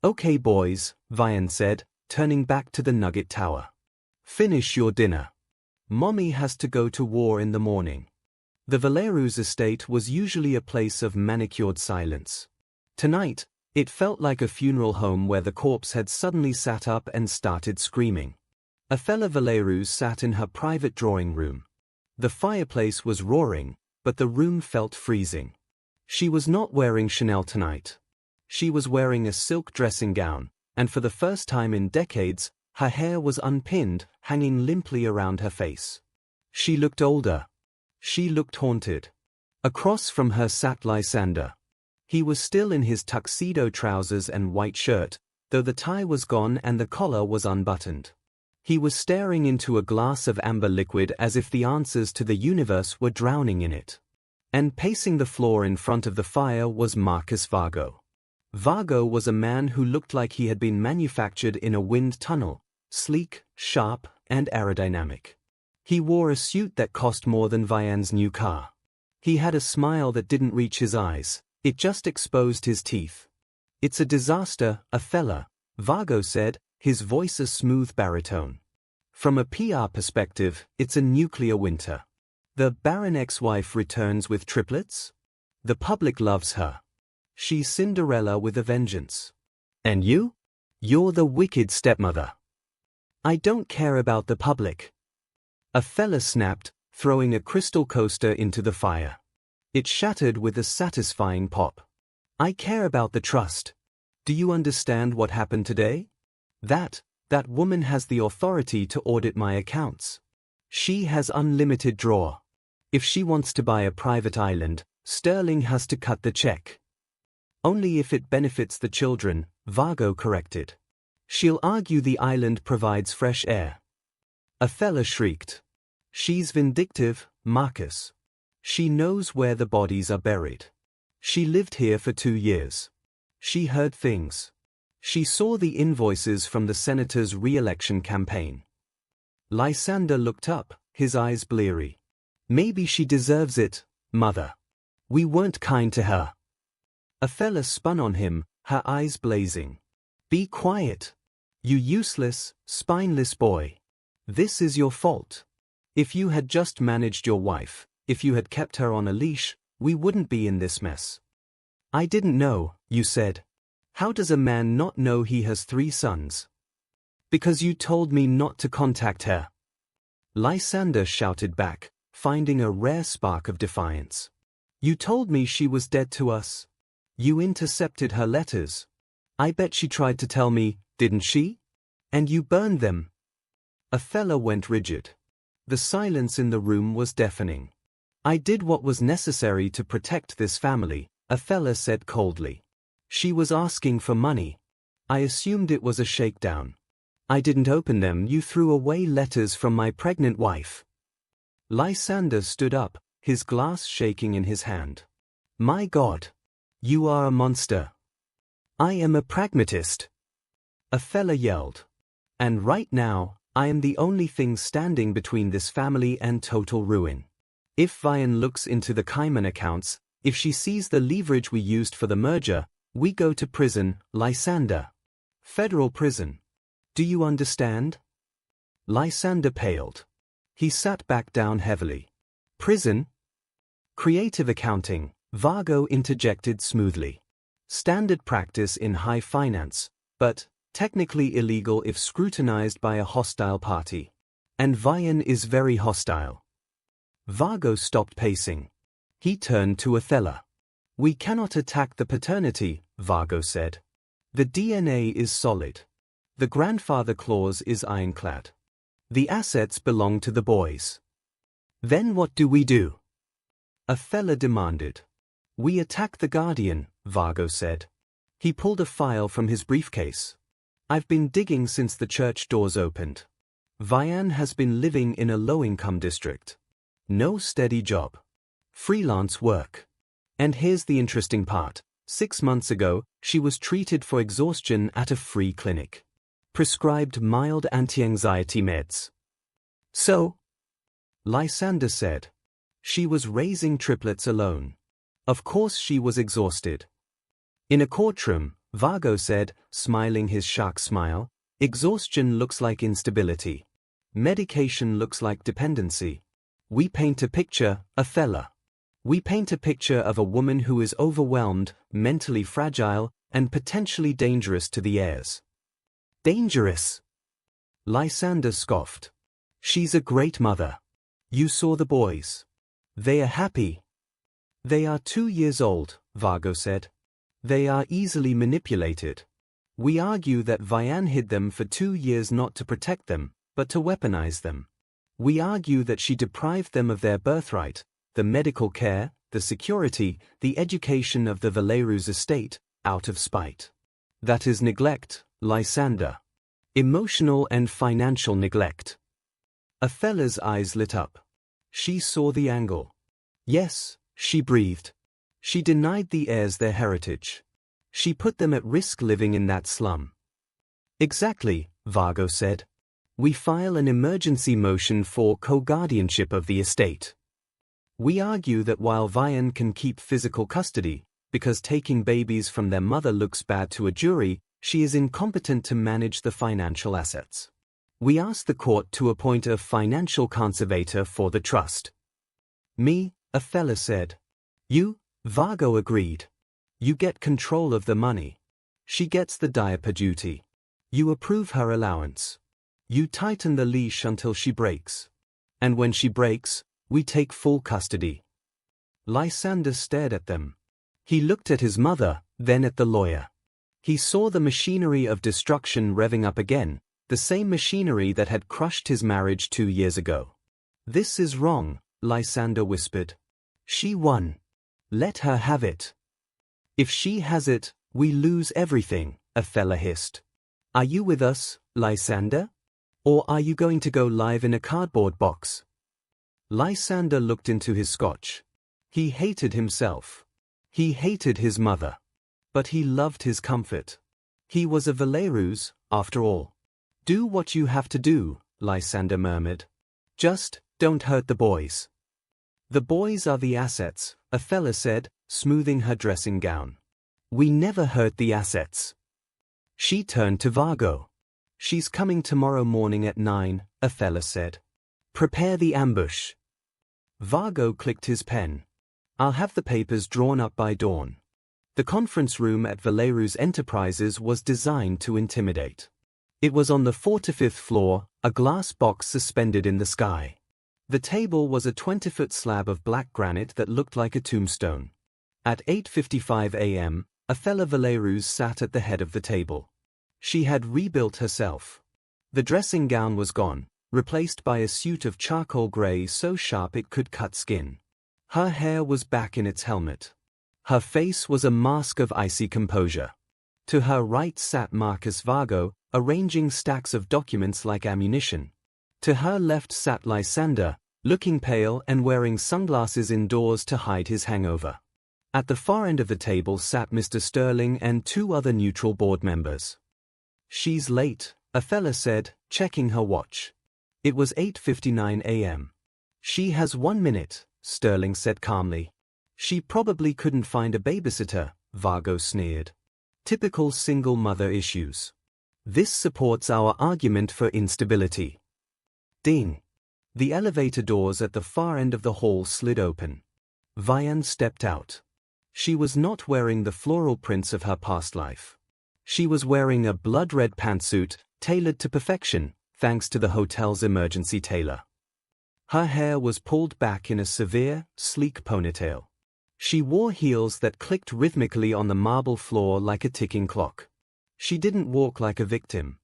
Okay boys, Vianne said, turning back to the nugget tower. Finish your dinner. Mommy has to go to war in the morning. The Valerius estate was usually a place of manicured silence. Tonight, it felt like a funeral home where the corpse had suddenly sat up and started screaming. Othella Valerius sat in her private drawing room. The fireplace was roaring, but the room felt freezing. She was not wearing Chanel tonight. She was wearing a silk dressing gown, and for the first time in decades, her hair was unpinned, hanging limply around her face. She looked older. She looked haunted. Across from her sat Lysander. He was still in his tuxedo trousers and white shirt, though the tie was gone and the collar was unbuttoned. He was staring into a glass of amber liquid as if the answers to the universe were drowning in it. And pacing the floor in front of the fire was Marcus Vargo. Vargo was a man who looked like he had been manufactured in a wind tunnel, sleek, sharp, and aerodynamic. He wore a suit that cost more than Vianne's new car. He had a smile that didn't reach his eyes, it just exposed his teeth. It's a disaster, Othella, Vargo said, his voice a smooth baritone. From a PR perspective, it's a nuclear winter. The barren ex-wife returns with triplets? The public loves her. She's Cinderella with a vengeance. And you? You're the wicked stepmother. I don't care about the public. Othella snapped, throwing a crystal coaster into the fire. It shattered with a satisfying pop. I care about the trust. Do you understand what happened today? That woman has the authority to audit my accounts. She has unlimited draw. If she wants to buy a private island, Sterling has to cut the check. Only if it benefits the children, Vargo corrected. She'll argue the island provides fresh air. Othella shrieked. She's vindictive, Marcus. She knows where the bodies are buried. She lived here for 2 years. She heard things. She saw the invoices from the senator's re-election campaign. Lysander looked up, his eyes bleary. Maybe she deserves it, Mother. We weren't kind to her. Othella spun on him, her eyes blazing. Be quiet. You useless, spineless boy. This is your fault. If you had just managed your wife, if you had kept her on a leash, we wouldn't be in this mess. I didn't know, you said. How does a man not know he has 3 sons? Because you told me not to contact her. Lysander shouted back, finding a rare spark of defiance. You told me she was dead to us. You intercepted her letters. I bet she tried to tell me, didn't she? And you burned them. Othella went rigid. The silence in the room was deafening. I did what was necessary to protect this family, Othella said coldly. She was asking for money. I assumed it was a shakedown. I didn't open them. You threw away letters from my pregnant wife. Lysander stood up, his glass shaking in his hand. My God! You are a monster. I am a pragmatist. Othella yelled. And right now, I am the only thing standing between this family and total ruin. If Vianne looks into the Cayman accounts, if she sees the leverage we used for the merger, we go to prison, Lysander. Federal prison. Do you understand? Lysander paled. He sat back down heavily. Prison? Creative accounting, Vargo interjected smoothly. Standard practice in high finance, but technically illegal if scrutinized by a hostile party. And Vianne is very hostile. Vargo stopped pacing. He turned to Othella. We cannot attack the paternity, Vargo said. The DNA is solid. The grandfather clause is ironclad. The assets belong to the boys. Then what do we do? Othella demanded. We attack the guardian, Vargo said. He pulled a file from his briefcase. I've been digging since the church doors opened. Vianne has been living in a low-income district. No steady job. Freelance work. And here's the interesting part. 6 months ago, she was treated for exhaustion at a free clinic. Prescribed mild anti-anxiety meds. So? Lysander said. She was raising triplets alone. Of course she was exhausted. In a courtroom, Vargo said, smiling his shark smile, exhaustion looks like instability. Medication looks like dependency. We paint a picture, Othella. We paint a picture of a woman who is overwhelmed, mentally fragile, and potentially dangerous to the heirs. Dangerous? Lysander scoffed. She's a great mother. You saw the boys. They are happy. They are 2 years old, Vargo said. They are easily manipulated. We argue that Vianne hid them for 2 years not to protect them, but to weaponize them. We argue that she deprived them of their birthright, the medical care, the security, the education of the Valerius estate, out of spite. That is neglect, Lysander. Emotional and financial neglect. Othella's eyes lit up. She saw the angle. Yes, she breathed. She denied the heirs their heritage. She put them at risk living in that slum. Exactly, Vargo said. We file an emergency motion for co-guardianship of the estate. We argue that while Vianne can keep physical custody, because taking babies from their mother looks bad to a jury, she is incompetent to manage the financial assets. We ask the court to appoint a financial conservator for the trust. Me, Othella said. You, Vargo agreed. You get control of the money. She gets the diaper duty. You approve her allowance. You tighten the leash until she breaks. And when she breaks, we take full custody. Lysander stared at them. He looked at his mother, then at the lawyer. He saw the machinery of destruction revving up again, the same machinery that had crushed his marriage 2 years ago. "This is wrong," Lysander whispered. "She won. Let her have it." "If she has it, we lose everything," Othella hissed. "Are you with us, Lysander? Or are you going to go live in a cardboard box?" Lysander looked into his scotch. He hated himself. He hated his mother. But he loved his comfort. He was a Valerius, after all. "Do what you have to do," Lysander murmured. "Just don't hurt the boys." "The boys are the assets," Othella said, smoothing her dressing gown. "We never hurt the assets." She turned to Vargo. "She's coming tomorrow morning at 9, Othella said. "Prepare the ambush." Vargo clicked his pen. "I'll have the papers drawn up by dawn." The conference room at Valerius Enterprises was designed to intimidate. It was on the 4th to 5th floor, a glass box suspended in the sky. The table was a 20-foot slab of black granite that looked like a tombstone. At 8:55 a.m., Othella Valerius sat at the head of the table. She had rebuilt herself. The dressing gown was gone, replaced by a suit of charcoal gray so sharp it could cut skin. Her hair was back in its helmet. Her face was a mask of icy composure. To her right sat Marcus Vargo, arranging stacks of documents like ammunition. To her left sat Lysander, looking pale and wearing sunglasses indoors to hide his hangover. At the far end of the table sat Mr. Sterling and 2 other neutral board members. "She's late," Othella said, checking her watch. It was 8:59 a.m. "She has 1 minute," Sterling said calmly. "She probably couldn't find a babysitter," Vargo sneered. "Typical single mother issues. This supports our argument for instability." Ding. The elevator doors at the far end of the hall slid open. Vianne stepped out. She was not wearing the floral prints of her past life. She was wearing a blood-red pantsuit, tailored to perfection, thanks to the hotel's emergency tailor. Her hair was pulled back in a severe, sleek ponytail. She wore heels that clicked rhythmically on the marble floor like a ticking clock. She didn't walk like a victim.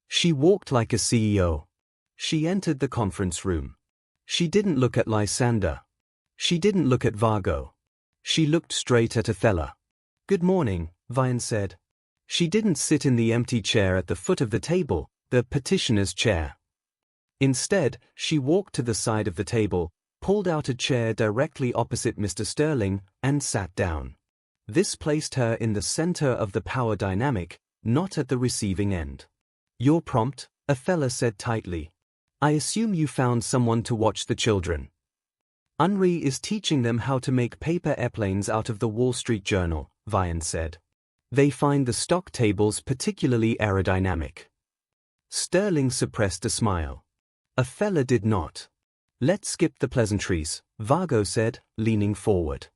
She walked like a CEO. She entered the conference room. She didn't look at Lysander. She didn't look at Vargo. She looked straight at Othella. "Good morning," Vianne said. She didn't sit in the empty chair at the foot of the table, the petitioner's chair. Instead, she walked to the side of the table, pulled out a chair directly opposite Mr. Sterling, and sat down. This placed her in the center of the power dynamic, not at the receiving end. "You're prompt," Othella said tightly. "I assume you found someone to watch the children." "Henri is teaching them how to make paper airplanes out of the Wall Street Journal," Vianne said. "They find the stock tables particularly aerodynamic." Sterling suppressed a smile. Othella did not. "Let's skip the pleasantries," Vargo said, leaning forward.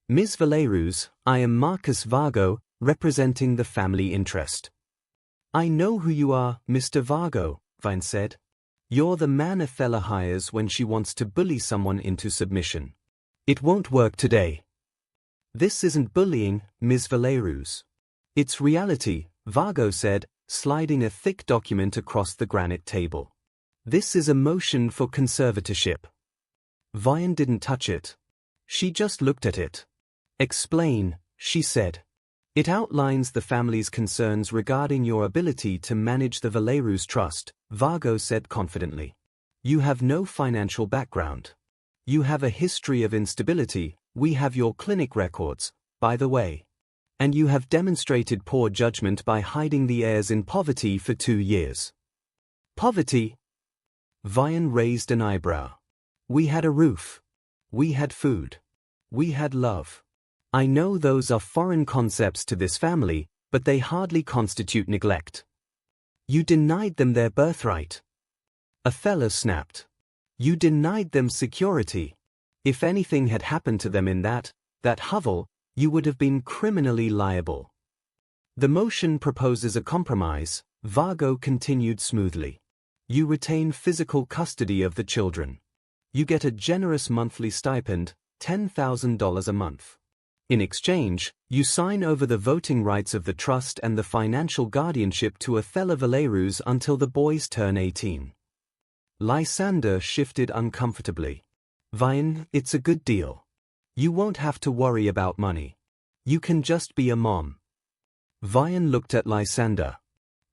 "Ms. Valerius, I am Marcus Vargo, representing the family interest." "I know who you are, Mr. Vargo," Vianne said. "You're the man Othella hires when she wants to bully someone into submission. It won't work today." "This isn't bullying, Ms. Valerius. It's reality," Vargo said, sliding a thick document across the granite table. "This is a motion for conservatorship." Vianne didn't touch it. She just looked at it. "Explain," she said. "It outlines the family's concerns regarding your ability to manage the Valerius Trust," Vargo said confidently. "You have no financial background. You have a history of instability, we have your clinic records, by the way. And you have demonstrated poor judgment by hiding the heirs in poverty for 2 years." "Poverty?" Vianne raised an eyebrow. "We had a roof. We had food. We had love. I know those are foreign concepts to this family, but they hardly constitute neglect." "You denied them their birthright." Othella snapped. "You denied them security. If anything had happened to them in that hovel, you would have been criminally liable." "The motion proposes a compromise," Vargo continued smoothly. "You retain physical custody of the children. You get a generous monthly stipend, $10,000 a month. In exchange, you sign over the voting rights of the trust and the financial guardianship to Othella Valerius until the boys turn 18. Lysander shifted uncomfortably. Vianne, it's a good deal. You won't have to worry about money. You can just be a mom. Vianne looked at Lysander.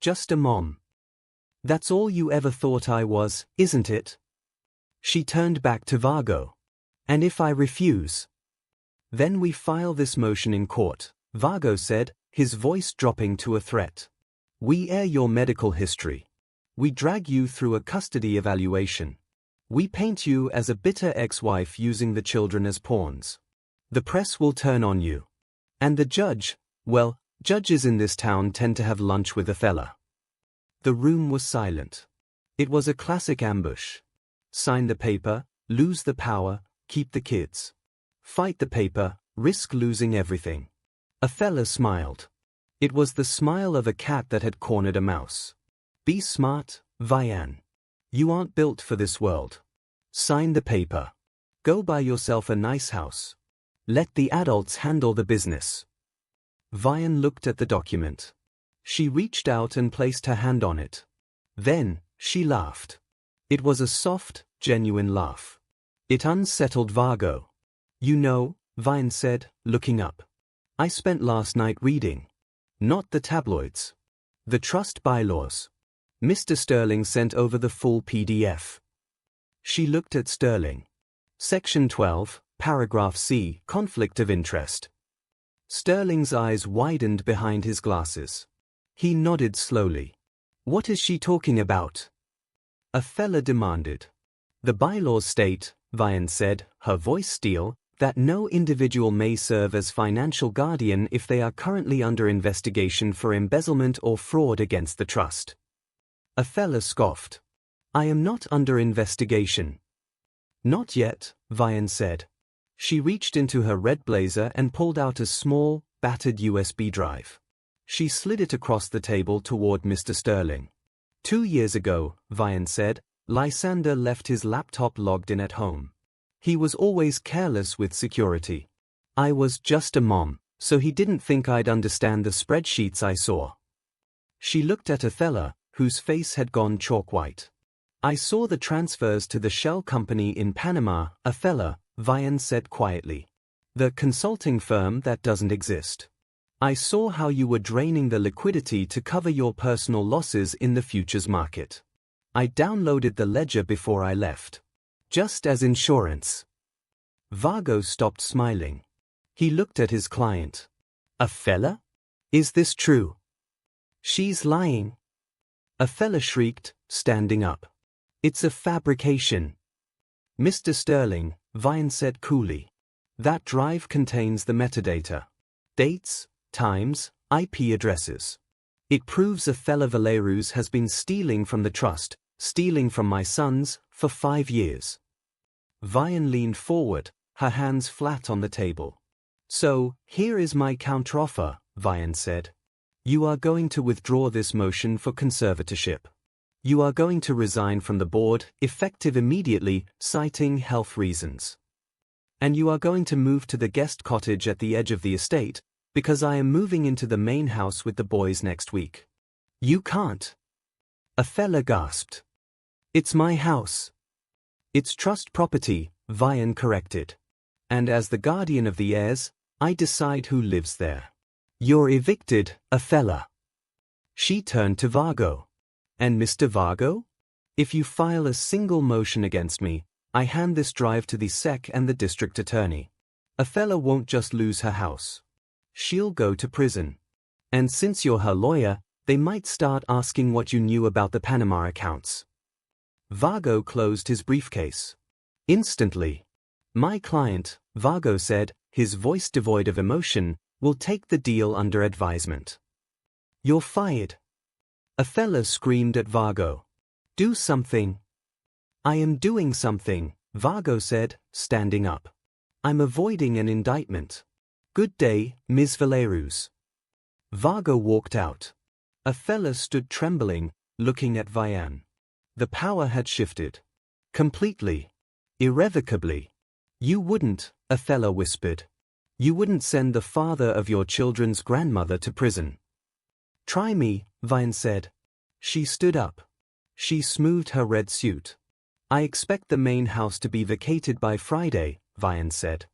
Just a mom. That's all you ever thought I was, isn't it? She turned back to Vargo. And if I refuse? Then we file this motion in court, Vargo said, his voice dropping to a threat. We air your medical history. We drag you through a custody evaluation. We paint you as a bitter ex-wife using the children as pawns. The press will turn on you. And the judge, well, judges in this town tend to have lunch with Othella. The room was silent. It was a classic ambush. Sign the paper, lose the power, keep the kids. Fight the paper, risk losing everything. Othella smiled. It was the smile of a cat that had cornered a mouse. Be smart, Vianne. You aren't built for this world. Sign the paper. Go buy yourself a nice house. Let the adults handle the business. Vianne looked at the document. She reached out and placed her hand on it. Then, she laughed. It was a soft, genuine laugh. It unsettled Vargo. You know, Vianne said, looking up. I spent last night reading. Not the tabloids. The trust bylaws. Mr. Sterling sent over the full PDF. She looked at Sterling. Section 12, paragraph C, conflict of interest. Sterling's eyes widened behind his glasses. He nodded slowly. What is she talking about? Othella demanded. The bylaws state, Vianne said, her voice steel, that no individual may serve as financial guardian if they are currently under investigation for embezzlement or fraud against the trust. Othella scoffed. I am not under investigation. Not yet, Vianne said. She reached into her red blazer and pulled out a small, battered USB drive. She slid it across the table toward Mr. Sterling. 2 years ago, Vianne said, Lysander left his laptop logged in at home. He was always careless with security. I was just a mom, so he didn't think I'd understand the spreadsheets I saw. She looked at Othella, whose face had gone chalk white. I saw the transfers to the shell company in Panama, Othella, Vianne said quietly. The consulting firm that doesn't exist. I saw how you were draining the liquidity to cover your personal losses in the futures market. I downloaded the ledger before I left. Just as insurance. Vargo stopped smiling. He looked at his client. Othella? Is this true? She's lying. Othella shrieked, standing up. It's a fabrication. Mr. Sterling, Vianne said coolly. That drive contains the metadata. Dates, times, IP addresses. It proves Othella Valerius has been stealing from the trust, stealing from my sons, for 5 years. Vianne leaned forward, her hands flat on the table. So, here is my counteroffer, Vianne said. You are going to withdraw this motion for conservatorship. You are going to resign from the board, effective immediately, citing health reasons. And you are going to move to the guest cottage at the edge of the estate, because I am moving into the main house with the boys next week. You can't. Othella gasped. It's my house. It's trust property, Vianne corrected. And as the guardian of the heirs, I decide who lives there. You're evicted, Othella. She turned to Vargo. And Mr. Vargo? If you file a single motion against me, I hand this drive to the SEC and the district attorney. Othella won't just lose her house. She'll go to prison. And since you're her lawyer, they might start asking what you knew about the Panama accounts. Vargo closed his briefcase. Instantly. My client, Vargo said, his voice devoid of emotion, will take the deal under advisement. You're fired. Othella screamed at Vargo. Do something. I am doing something, Vargo said, standing up. I'm avoiding an indictment. Good day, Ms. Valerius. Vargo walked out. Othella stood trembling, looking at Vianne. The power had shifted. Completely. Irrevocably. You wouldn't, Othella whispered. You wouldn't send the father of your children's grandmother to prison. Try me, Vianne said. She stood up. She smoothed her red suit. I expect the main house to be vacated by Friday, Vianne said.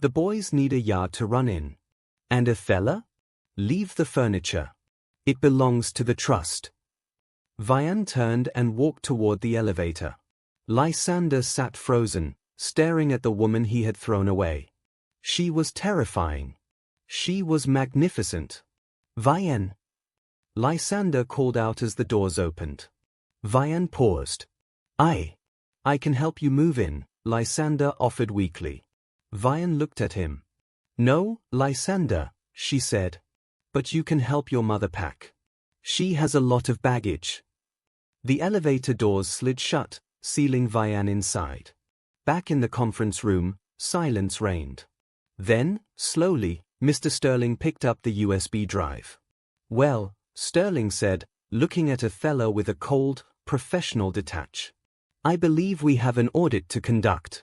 The boys need a yard to run in. And Othella? Leave the furniture. It belongs to the trust. Vianne turned and walked toward the elevator. Lysander sat frozen, staring at the woman he had thrown away. She was terrifying. She was magnificent. Vianne! Lysander called out as the doors opened. Vianne paused. I can help you move in, Lysander offered weakly. Vianne looked at him. No, Lysander, she said. But you can help your mother pack. She has a lot of baggage. The elevator doors slid shut, sealing Vianne inside. Back in the conference room, silence reigned. Then, slowly, Mr. Sterling picked up the USB drive. Well, Sterling said, looking at Othella with a cold, professional detach. I believe we have an audit to conduct.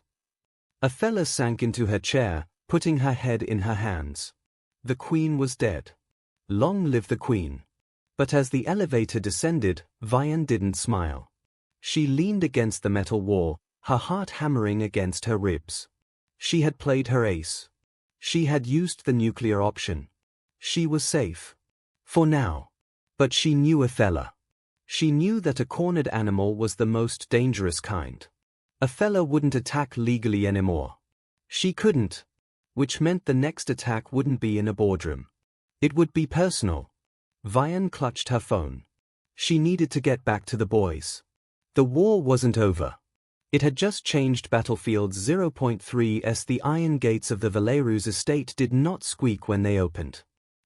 Othella sank into her chair, putting her head in her hands. The Queen was dead. Long live the Queen. But as the elevator descended, Vianne didn't smile. She leaned against the metal wall, her heart hammering against her ribs. She had played her ace. She had used the nuclear option. She was safe. For now. But she knew Othella. She knew that a cornered animal was the most dangerous kind. Othella wouldn't attack legally anymore. She couldn't. Which meant the next attack wouldn't be in a boardroom. It would be personal. Vianne clutched her phone. She needed to get back to the boys. The war wasn't over. It had just changed battlefield 0.3 as the iron gates of the Valerius estate did not squeak when they opened.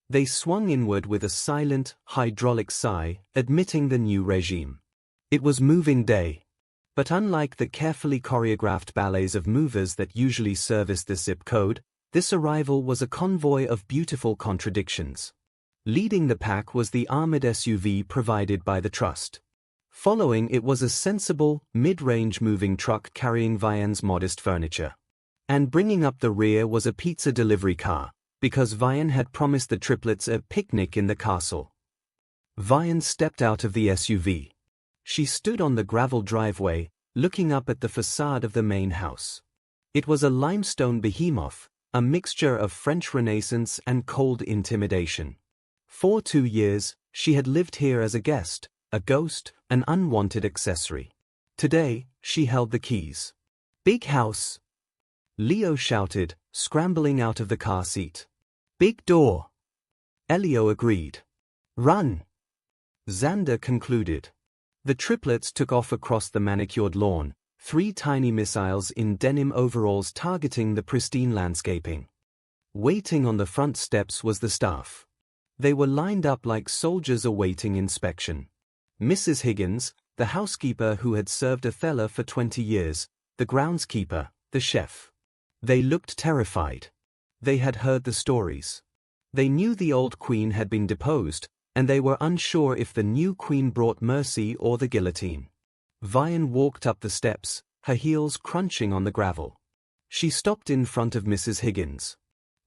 They swung inward with a silent, hydraulic sigh, admitting the new regime. It was moving day. But unlike the carefully choreographed ballets of movers that usually service the zip code, this arrival was a convoy of beautiful contradictions. Leading the pack was the armored SUV provided by the trust. Following it was a sensible, mid-range moving truck carrying Vianne's modest furniture. And bringing up the rear was a pizza delivery car, because Vianne had promised the triplets a picnic in the castle. Vianne stepped out of the SUV. She stood on the gravel driveway, looking up at the facade of the main house. It was a limestone behemoth, a mixture of French Renaissance and cold intimidation. For 2 years, she had lived here as a guest, a ghost, an unwanted accessory. Today, she held the keys. Big house! Leo shouted, scrambling out of the car seat. Big door! Elio agreed. Run! Xander concluded. The triplets took off across the manicured lawn, 3 tiny missiles in denim overalls targeting the pristine landscaping. Waiting on the front steps was the staff. They were lined up like soldiers awaiting inspection. Mrs. Higgins, the housekeeper who had served Othella for 20 years, the groundskeeper, the chef. They looked terrified. They had heard the stories. They knew the old queen had been deposed, and they were unsure if the new queen brought mercy or the guillotine. Vianne walked up the steps, her heels crunching on the gravel. She stopped in front of Mrs. Higgins.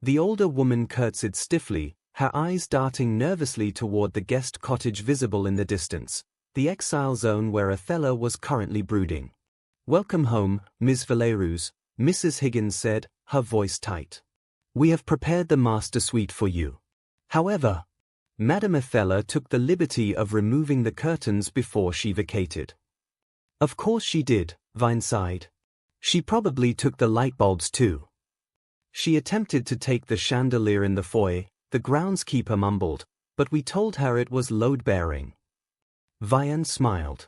The older woman curtsied stiffly, her eyes darting nervously toward the guest cottage visible in the distance, the exile zone where Othella was currently brooding. Welcome home, Ms. Valerius, Mrs. Higgins said, her voice tight. We have prepared the master suite for you. However, Madame Othella took the liberty of removing the curtains before she vacated. Of course she did, Vianne sighed. She probably took the light bulbs too. She attempted to take the chandelier in the foyer, the groundskeeper mumbled, but we told her it was load-bearing. Vianne smiled.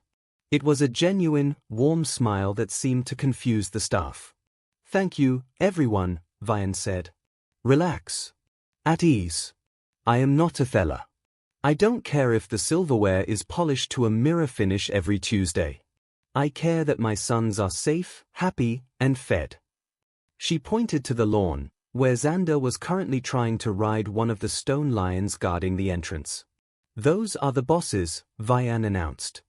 It was a genuine, warm smile that seemed to confuse the staff. Thank you, everyone, Vianne said. Relax. At ease. I am not Othella. I don't care if the silverware is polished to a mirror finish every Tuesday. I care that my sons are safe, happy, and fed. She pointed to the lawn, where Xander was currently trying to ride one of the stone lions guarding the entrance. Those are the bosses, Vianne announced.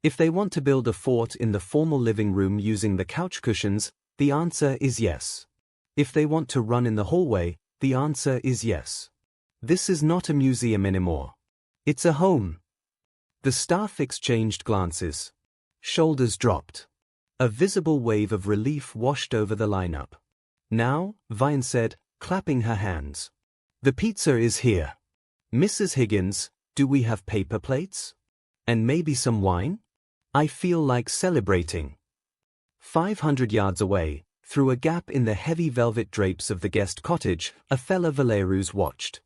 If they want to build a fort in the formal living room using the couch cushions, the answer is yes. If they want to run in the hallway, the answer is yes. This is not a museum anymore. It's a home. The staff exchanged glances. Shoulders dropped. A visible wave of relief washed over the lineup. Now, Vianne said, clapping her hands. The pizza is here. Mrs. Higgins, do we have paper plates? And maybe some wine? I feel like celebrating. 500 yards away, through a gap in the heavy velvet drapes of the guest cottage, Othella Valerius watched.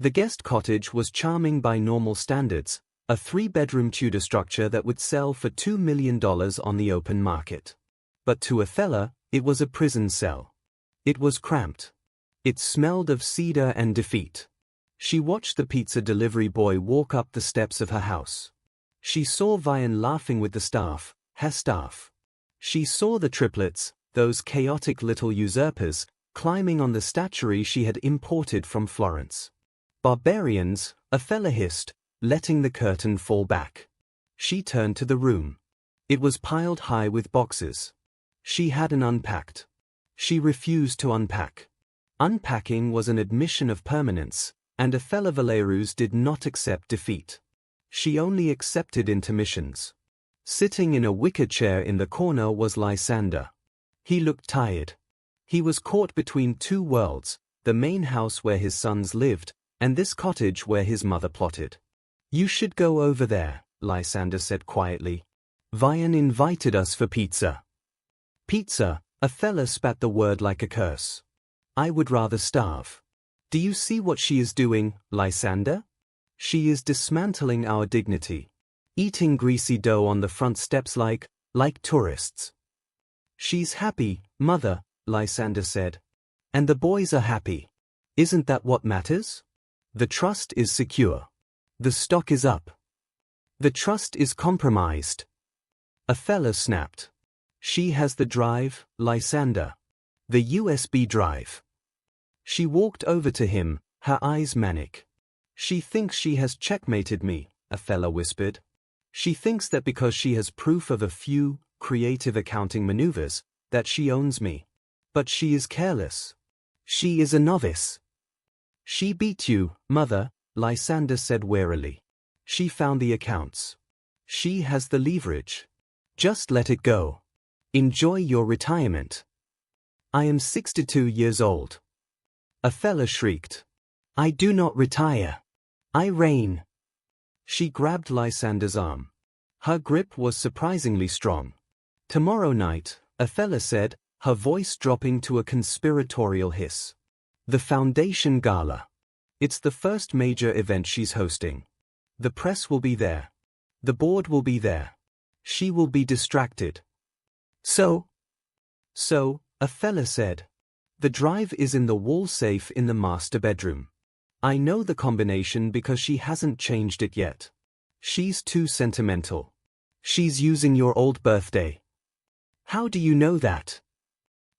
The guest cottage was charming by normal standards, a 3-bedroom Tudor structure that would sell for $2 million on the open market. But to Othella, it was a prison cell. It was cramped. It smelled of cedar and defeat. She watched the pizza delivery boy walk up the steps of her house. She saw Vianne laughing with the staff, her staff. She saw the triplets, those chaotic little usurpers, climbing on the statuary she had imported from Florence. Barbarians, Othella hissed, letting the curtain fall back. She turned to the room. It was piled high with boxes. She hadn't unpacked. She refused to unpack. Unpacking was an admission of permanence, and Othella Valerius did not accept defeat. She only accepted intermissions. Sitting in a wicker chair in the corner was Lysander. He looked tired. He was caught between two worlds, the main house where his sons lived, and this cottage where his mother plotted. You should go over there, Lysander said quietly. Vianne invited us for pizza. Pizza, Othella spat the word like a curse. I would rather starve. Do you see what she is doing, Lysander? She is dismantling our dignity. Eating greasy dough on the front steps like tourists. She's happy, mother, Lysander said. And the boys are happy. Isn't that what matters? The trust is secure. The stock is up. The trust is compromised. Othella snapped. She has the drive, Lysander. The USB drive. She walked over to him, her eyes manic. She thinks she has checkmated me, Othella whispered. She thinks that because she has proof of a few creative accounting maneuvers, that she owns me. But she is careless. She is a novice. She beat you, mother, Lysander said wearily. She found the accounts. She has the leverage. Just let it go. Enjoy your retirement. I am 62 years old. Othella shrieked. I do not retire. I reign. She grabbed Lysander's arm. Her grip was surprisingly strong. Tomorrow night, Othella said, her voice dropping to a conspiratorial hiss. The Foundation Gala. It's the first major event she's hosting. The press will be there. The board will be there. She will be distracted. So, Othella said. The drive is in the wall safe in the master bedroom. I know the combination because she hasn't changed it yet. She's too sentimental. She's using your old birthday. How do you know that?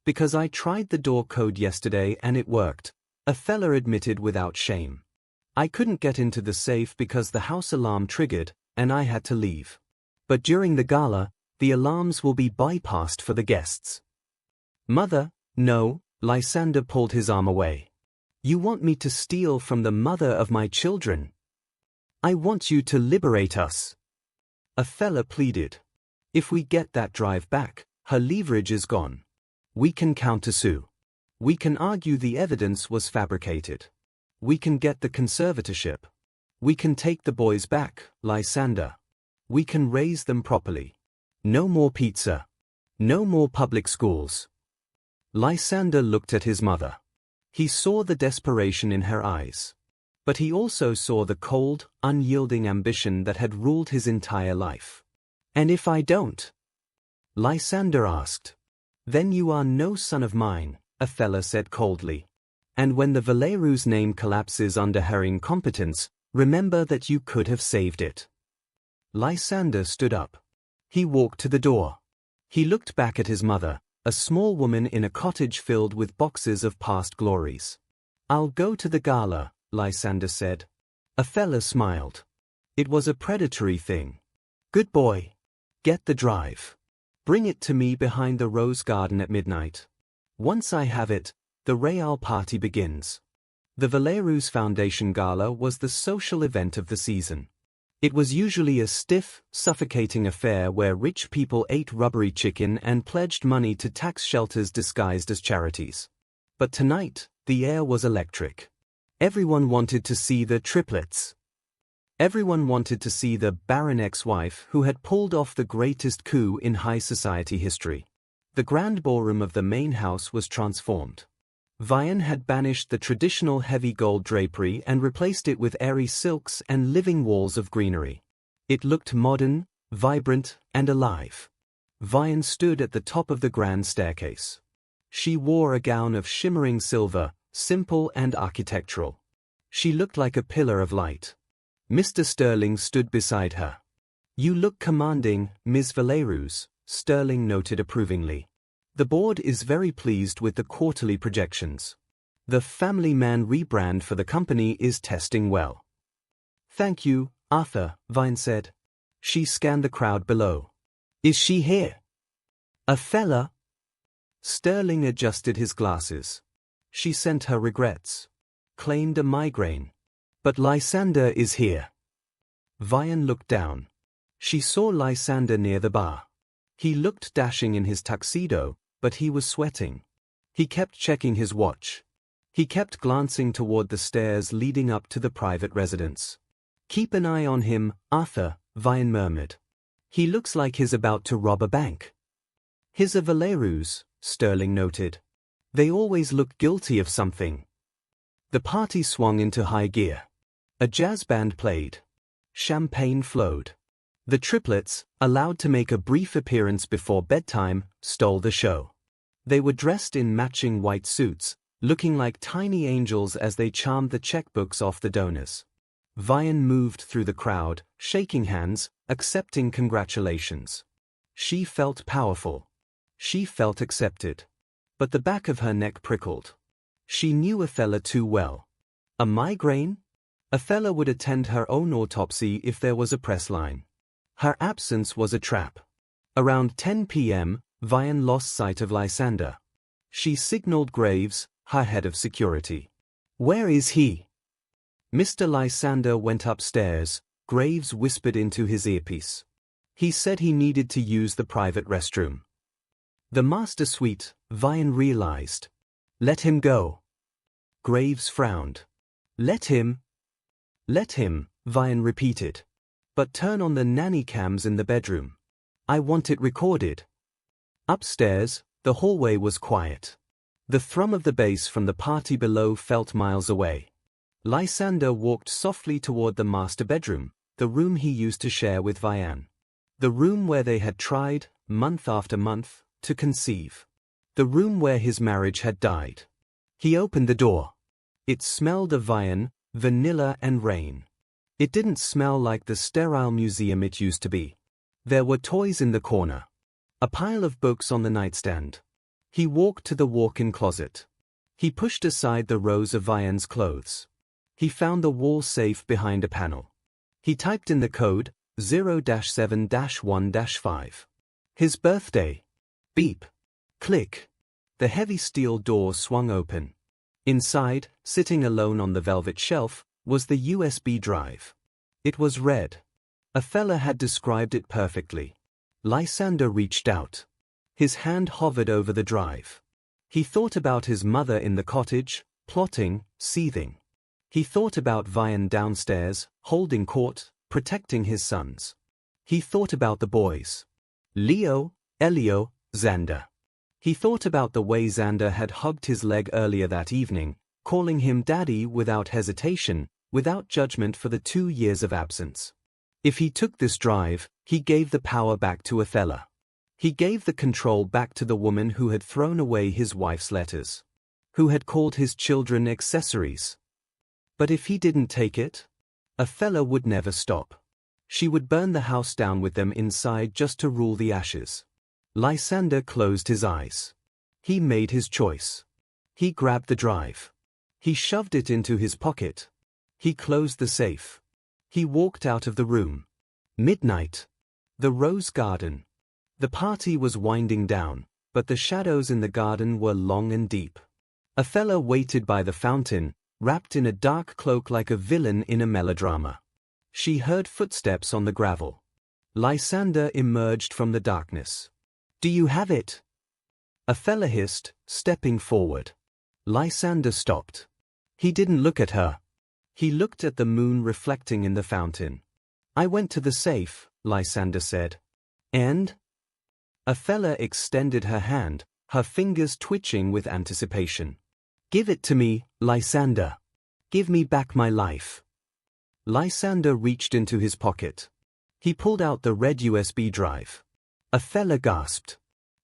Because I tried the door code yesterday and it worked, Othella admitted without shame. I couldn't get into the safe because the house alarm triggered, and I had to leave. But during the gala, the alarms will be bypassed for the guests. Mother, no, Lysander pulled his arm away. You want me to steal from the mother of my children? I want you to liberate us. Othella pleaded. If we get that drive back, her leverage is gone. We can countersue. We can argue the evidence was fabricated. We can get the conservatorship. We can take the boys back, Lysander. We can raise them properly. No more pizza. No more public schools. Lysander looked at his mother. He saw the desperation in her eyes. But he also saw the cold, unyielding ambition that had ruled his entire life. And if I don't? Lysander asked. Then you are no son of mine, Othella said coldly. And when the Valerius name collapses under her incompetence, remember that you could have saved it. Lysander stood up. He walked to the door. He looked back at his mother, a small woman in a cottage filled with boxes of past glories. I'll go to the gala, Lysander said. Othella smiled. It was a predatory thing. Good boy. Get the drive. Bring it to me behind the rose garden at midnight. Once I have it, the Real party begins. The Valerius Foundation Gala was the social event of the season. It was usually a stiff, suffocating affair where rich people ate rubbery chicken and pledged money to tax shelters disguised as charities. But tonight, the air was electric. Everyone wanted to see the triplets. Everyone wanted to see the barren ex-wife who had pulled off the greatest coup in high society history. The grand ballroom of the main house was transformed. Vianne had banished the traditional heavy gold drapery and replaced it with airy silks and living walls of greenery. It looked modern, vibrant, and alive. Vianne stood at the top of the grand staircase. She wore a gown of shimmering silver, simple and architectural. She looked like a pillar of light. Mr. Sterling stood beside her. "You look commanding, Ms. Valerius," Sterling noted approvingly. "The board is very pleased with the quarterly projections. The Family Man rebrand for the company is testing well." "Thank you, Arthur," Vianne said. She scanned the crowd below. "Is she here?" "Othella?" Sterling adjusted his glasses. "She sent her regrets. Claimed a migraine. But Lysander is here." Vianne looked down. She saw Lysander near the bar. He looked dashing in his tuxedo, but he was sweating. He kept checking his watch. He kept glancing toward the stairs leading up to the private residence. "Keep an eye on him, Arthur," Vianne murmured. "He looks like he's about to rob a bank." "He's a Valerius," Sterling noted. "They always look guilty of something." The party swung into high gear. A jazz band played. Champagne flowed. The triplets, allowed to make a brief appearance before bedtime, stole the show. They were dressed in matching white suits, looking like tiny angels as they charmed the checkbooks off the donors. Vianne moved through the crowd, shaking hands, accepting congratulations. She felt powerful. She felt accepted. But the back of her neck prickled. She knew Othella too well. A migraine? Othella would attend her own autopsy if there was a press line. Her absence was a trap. Around 10 p.m., Vianne lost sight of Lysander. She signaled Graves, her head of security. "Where is he?" Mr. Lysander went upstairs, Graves whispered into his earpiece. "He said he needed to use the private restroom." The master suite, Vianne realized. "Let him go." Graves frowned. "Let him?" "Let him," Vianne repeated. "But turn on the nanny cams in the bedroom. I want it recorded." Upstairs, the hallway was quiet. The thrum of the bass from the party below felt miles away. Lysander walked softly toward the master bedroom, the room he used to share with Vianne. The room where they had tried, month after month, to conceive. The room where his marriage had died. He opened the door. It smelled of Vianne, vanilla and rain. It didn't smell like the sterile museum it used to be. There were toys in the corner. A pile of books on the nightstand. He walked to the walk-in closet. He pushed aside the rows of Vianne's clothes. He found the wall safe behind a panel. He typed in the code, 0-7-1-5. His birthday. Beep. Click. The heavy steel door swung open. Inside, sitting alone on the velvet shelf, was the USB drive. It was red. Othella had described it perfectly. Lysander reached out. His hand hovered over the drive. He thought about his mother in the cottage, plotting, seething. He thought about Vianne downstairs, holding court, protecting his sons. He thought about the boys. Leo, Elio, Xander. He thought about the way Xander had hugged his leg earlier that evening, calling him daddy without hesitation, without judgment for the 2 years of absence. If he took this drive, he gave the power back to Othella. He gave the control back to the woman who had thrown away his wife's letters. Who had called his children accessories. But if he didn't take it, Othella would never stop. She would burn the house down with them inside just to rule the ashes. Lysander closed his eyes. He made his choice. He grabbed the drive. He shoved it into his pocket. He closed the safe. He walked out of the room. Midnight. The rose garden. The party was winding down, but the shadows in the garden were long and deep. Othella waited by the fountain, wrapped in a dark cloak like a villain in a melodrama. She heard footsteps on the gravel. Lysander emerged from the darkness. "Do you have it?" Othella hissed, stepping forward. Lysander stopped. He didn't look at her. He looked at the moon reflecting in the fountain. "I went to the safe," Lysander said. "And?" Othella extended her hand, her fingers twitching with anticipation. "Give it to me, Lysander. Give me back my life." Lysander reached into his pocket. He pulled out the red USB drive. Othella gasped.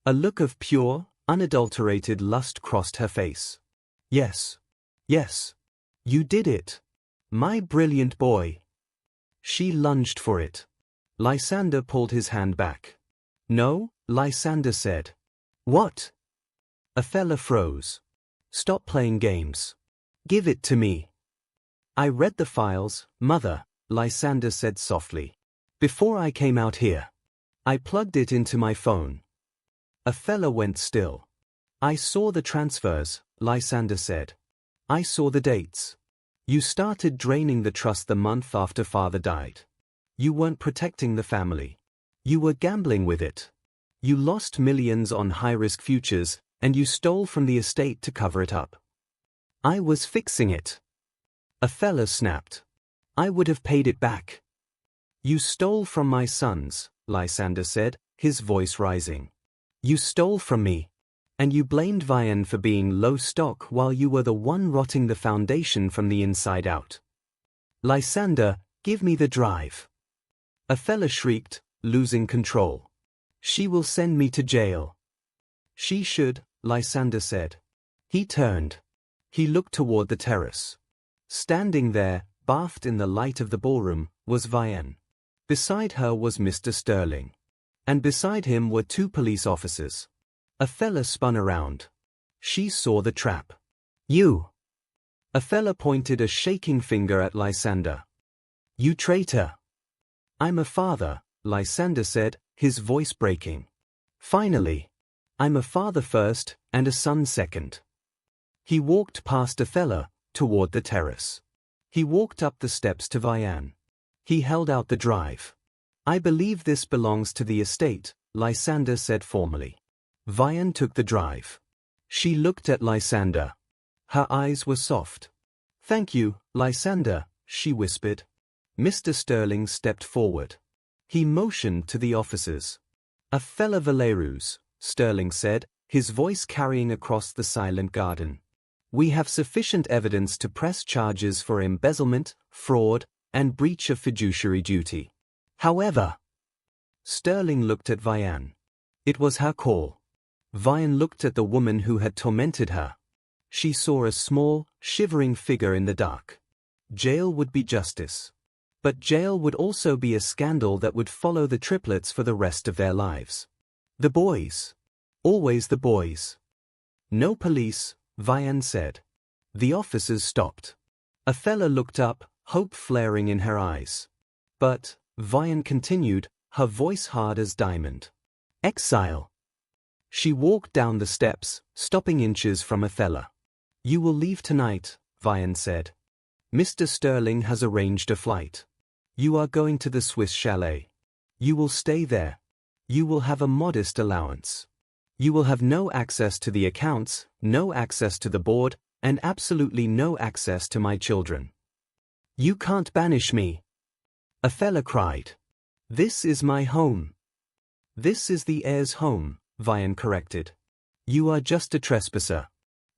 A look of pure, unadulterated lust crossed her face. "Yes. Yes. You did it. My brilliant boy." She lunged for it. Lysander pulled his hand back. "No," Lysander said. "What?" Othella froze. "Stop playing games. Give it to me." "I read the files, Mother," Lysander said softly. "Before I came out here. I plugged it into my phone." Othella went still. "I saw the transfers," Lysander said. "I saw the dates. You started draining the trust the month after father died. You weren't protecting the family. You were gambling with it. You lost millions on high-risk futures, and you stole from the estate to cover it up." "I was fixing it." Othella snapped. "I would have paid it back." "You stole from my sons," Lysander said, his voice rising. "You stole from me. And you blamed Vianne for being low stock while you were the one rotting the foundation from the inside out." "Lysander, give me the drive." Othella shrieked, losing control. "She will send me to jail." "She should," Lysander said. He turned. He looked toward the terrace. Standing there, bathed in the light of the ballroom, was Vianne. Beside her was Mr. Sterling. And beside him were two police officers. Othella spun around. She saw the trap. "You!" Othella pointed a shaking finger at Lysander. "You traitor!" "I'm a father," Lysander said, his voice breaking. "Finally. I'm a father first, and a son second." He walked past Othella, toward the terrace. He walked up the steps to Vianne. He held out the drive. "I believe this belongs to the estate," Lysander said formally. Vianne took the drive. She looked at Lysander. Her eyes were soft. "Thank you, Lysander," she whispered. Mr. Sterling stepped forward. He motioned to the officers. "Othella Valerius," Sterling said, his voice carrying across the silent garden. "We have sufficient evidence to press charges for embezzlement, fraud, and breach of fiduciary duty. However..." Sterling looked at Vianne. It was her call. Vianne looked at the woman who had tormented her. She saw a small, shivering figure in the dark. Jail would be justice. But jail would also be a scandal that would follow the triplets for the rest of their lives. The boys. Always the boys. "No police," Vianne said. The officers stopped. Othella looked up, hope flaring in her eyes. "But," Vianne continued, her voice hard as diamond. "Exile." She walked down the steps, stopping inches from Othella. "You will leave tonight," Vianne said. "Mr. Sterling has arranged a flight. You are going to the Swiss chalet. You will stay there. You will have a modest allowance. You will have no access to the accounts, no access to the board, and absolutely no access to my children." "You can't banish me," Othella cried. "This is my home." "This is the heir's home," Vianne corrected. "You are just a trespasser.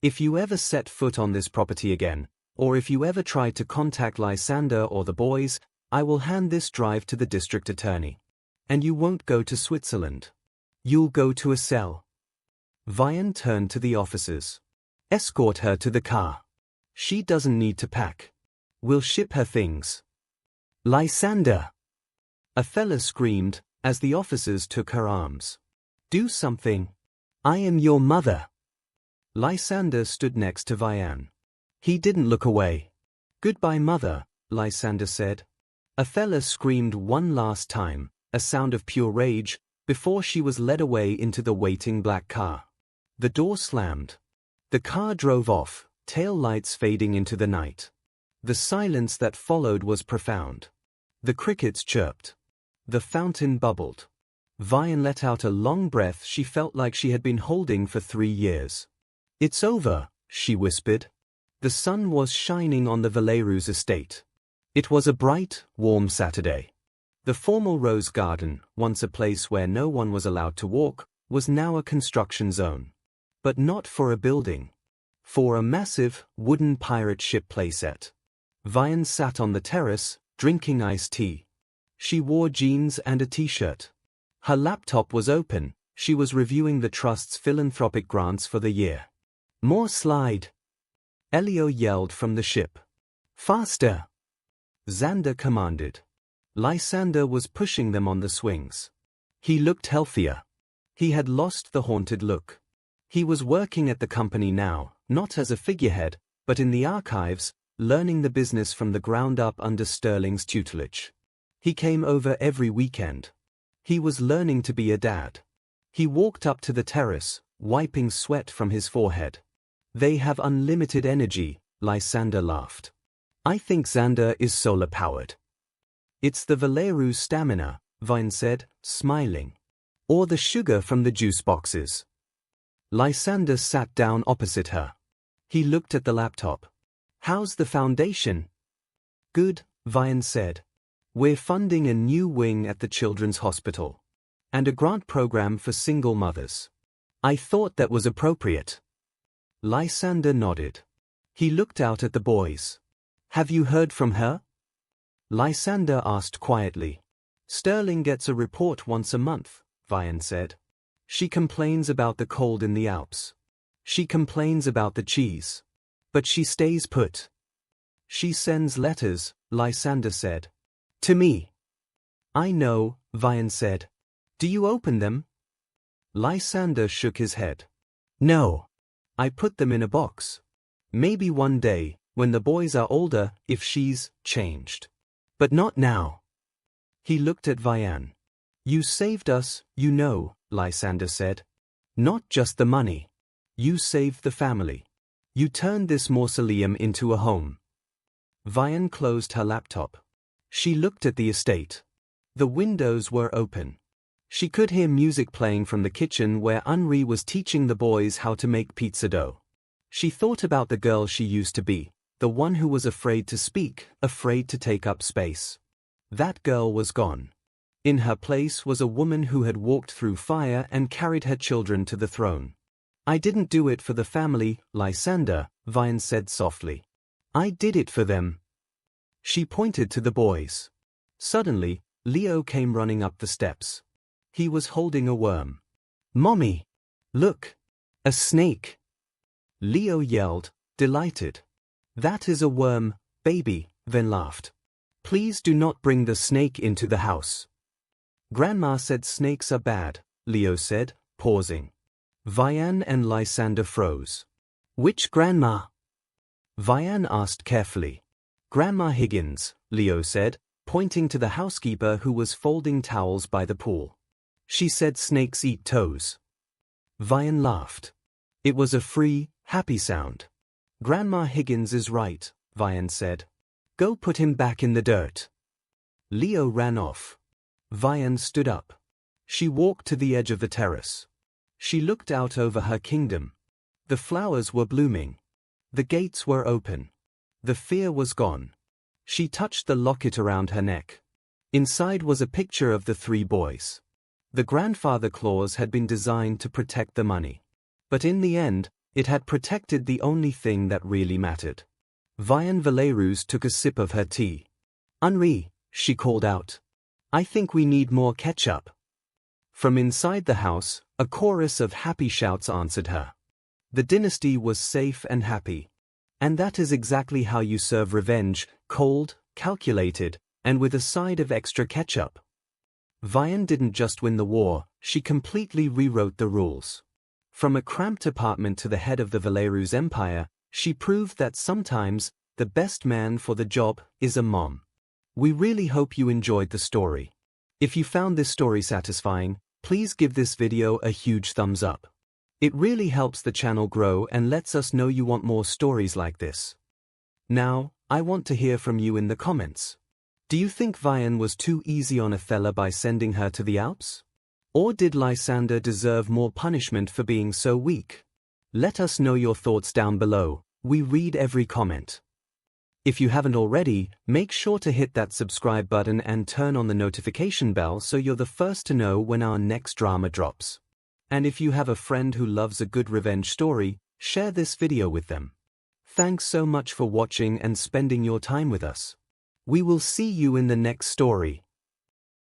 If you ever set foot on this property again, or if you ever try to contact Lysander or the boys, I will hand this drive to the district attorney. And you won't go to Switzerland. You'll go to a cell." Vianne turned to the officers. "Escort her to the car. She doesn't need to pack. We'll ship her things." "Lysander!" Othella screamed, as the officers took her arms. "Do something. I am your mother." Lysander stood next to Vianne. He didn't look away. "Goodbye, mother," Lysander said. Othella screamed one last time, a sound of pure rage, before she was led away into the waiting black car. The door slammed. The car drove off, tail lights fading into the night. The silence that followed was profound. The crickets chirped. The fountain bubbled. Vianne let out a long breath she felt like she had been holding for 3 years. "It's over," she whispered. The sun was shining on the Valerius estate. It was a bright, warm Saturday. The formal rose garden, once a place where no one was allowed to walk, was now a construction zone. But not for a building. For a massive, wooden pirate ship playset. Vianne sat on the terrace, drinking iced tea. She wore jeans and a t-shirt. Her laptop was open, she was reviewing the trust's philanthropic grants for the year. "More slide!" Elio yelled from the ship. "Faster!" Xander commanded. Lysander was pushing them on the swings. He looked healthier. He had lost the haunted look. He was working at the company now, not as a figurehead, but in the archives, learning the business from the ground up under Sterling's tutelage. He came over every weekend. He was learning to be a dad. He walked up to the terrace, wiping sweat from his forehead. "They have unlimited energy," Lysander laughed. "I think Xander is solar-powered." "It's the Valerius stamina," Vianne said, smiling. "Or the sugar from the juice boxes." Lysander sat down opposite her. He looked at the laptop. "How's the foundation?" "Good," Vianne said. "We're funding a new wing at the Children's Hospital. And a grant program for single mothers. I thought that was appropriate." Lysander nodded. He looked out at the boys. "Have you heard from her?" Lysander asked quietly. "Sterling gets a report once a month," Vianne said. "She complains about the cold in the Alps. She complains about the cheese. But she stays put." "She sends letters," Lysander said. "To me." "I know," Vianne said. "Do you open them?" Lysander shook his head. "No. I put them in a box. Maybe one day, when the boys are older, if she's changed. But not now." He looked at Vianne. "You saved us, you know," Lysander said. "Not just the money. You saved the family. You turned this mausoleum into a home." Vianne closed her laptop. She looked at the estate. The windows were open. She could hear music playing from the kitchen where Henri was teaching the boys how to make pizza dough. She thought about the girl she used to be, the one who was afraid to speak, afraid to take up space. That girl was gone. In her place was a woman who had walked through fire and carried her children to the throne. "I didn't do it for the family, Lysander," Vianne said softly. "I did it for them." She pointed to the boys. Suddenly, Leo came running up the steps. He was holding a worm. "Mommy! Look! A snake!" Leo yelled, delighted. "That is a worm, baby," Vianne laughed. "Please do not bring the snake into the house." "Grandma said snakes are bad," Leo said, pausing. Vianne and Lysander froze. "Which grandma?" Vianne asked carefully. "Grandma Higgins," Leo said, pointing to the housekeeper who was folding towels by the pool. "She said snakes eat toes." Vianne laughed. It was a free, happy sound. "Grandma Higgins is right," Vianne said. "Go put him back in the dirt." Leo ran off. Vianne stood up. She walked to the edge of the terrace. She looked out over her kingdom. The flowers were blooming. The gates were open. The fear was gone. She touched the locket around her neck. Inside was a picture of the 3 boys. The grandfather clause had been designed to protect the money. But in the end, it had protected the only thing that really mattered. Vianne Valerius took a sip of her tea. "Henri," she called out. "I think we need more ketchup." From inside the house, a chorus of happy shouts answered her. The dynasty was safe and happy. And that is exactly how you serve revenge, cold, calculated, and with a side of extra ketchup. Vianne didn't just win the war, she completely rewrote the rules. From a cramped apartment to the head of the Valerius Empire, she proved that sometimes, the best man for the job is a mom. We really hope you enjoyed the story. If you found this story satisfying, please give this video a huge thumbs up. It really helps the channel grow and lets us know you want more stories like this. Now, I want to hear from you in the comments. Do you think Vianne was too easy on Othella by sending her to the Alps? Or did Lysander deserve more punishment for being so weak? Let us know your thoughts down below. We read every comment. If you haven't already, make sure to hit that subscribe button and turn on the notification bell so you're the first to know when our next drama drops. And if you have a friend who loves a good revenge story, share this video with them. Thanks so much for watching and spending your time with us. We will see you in the next story.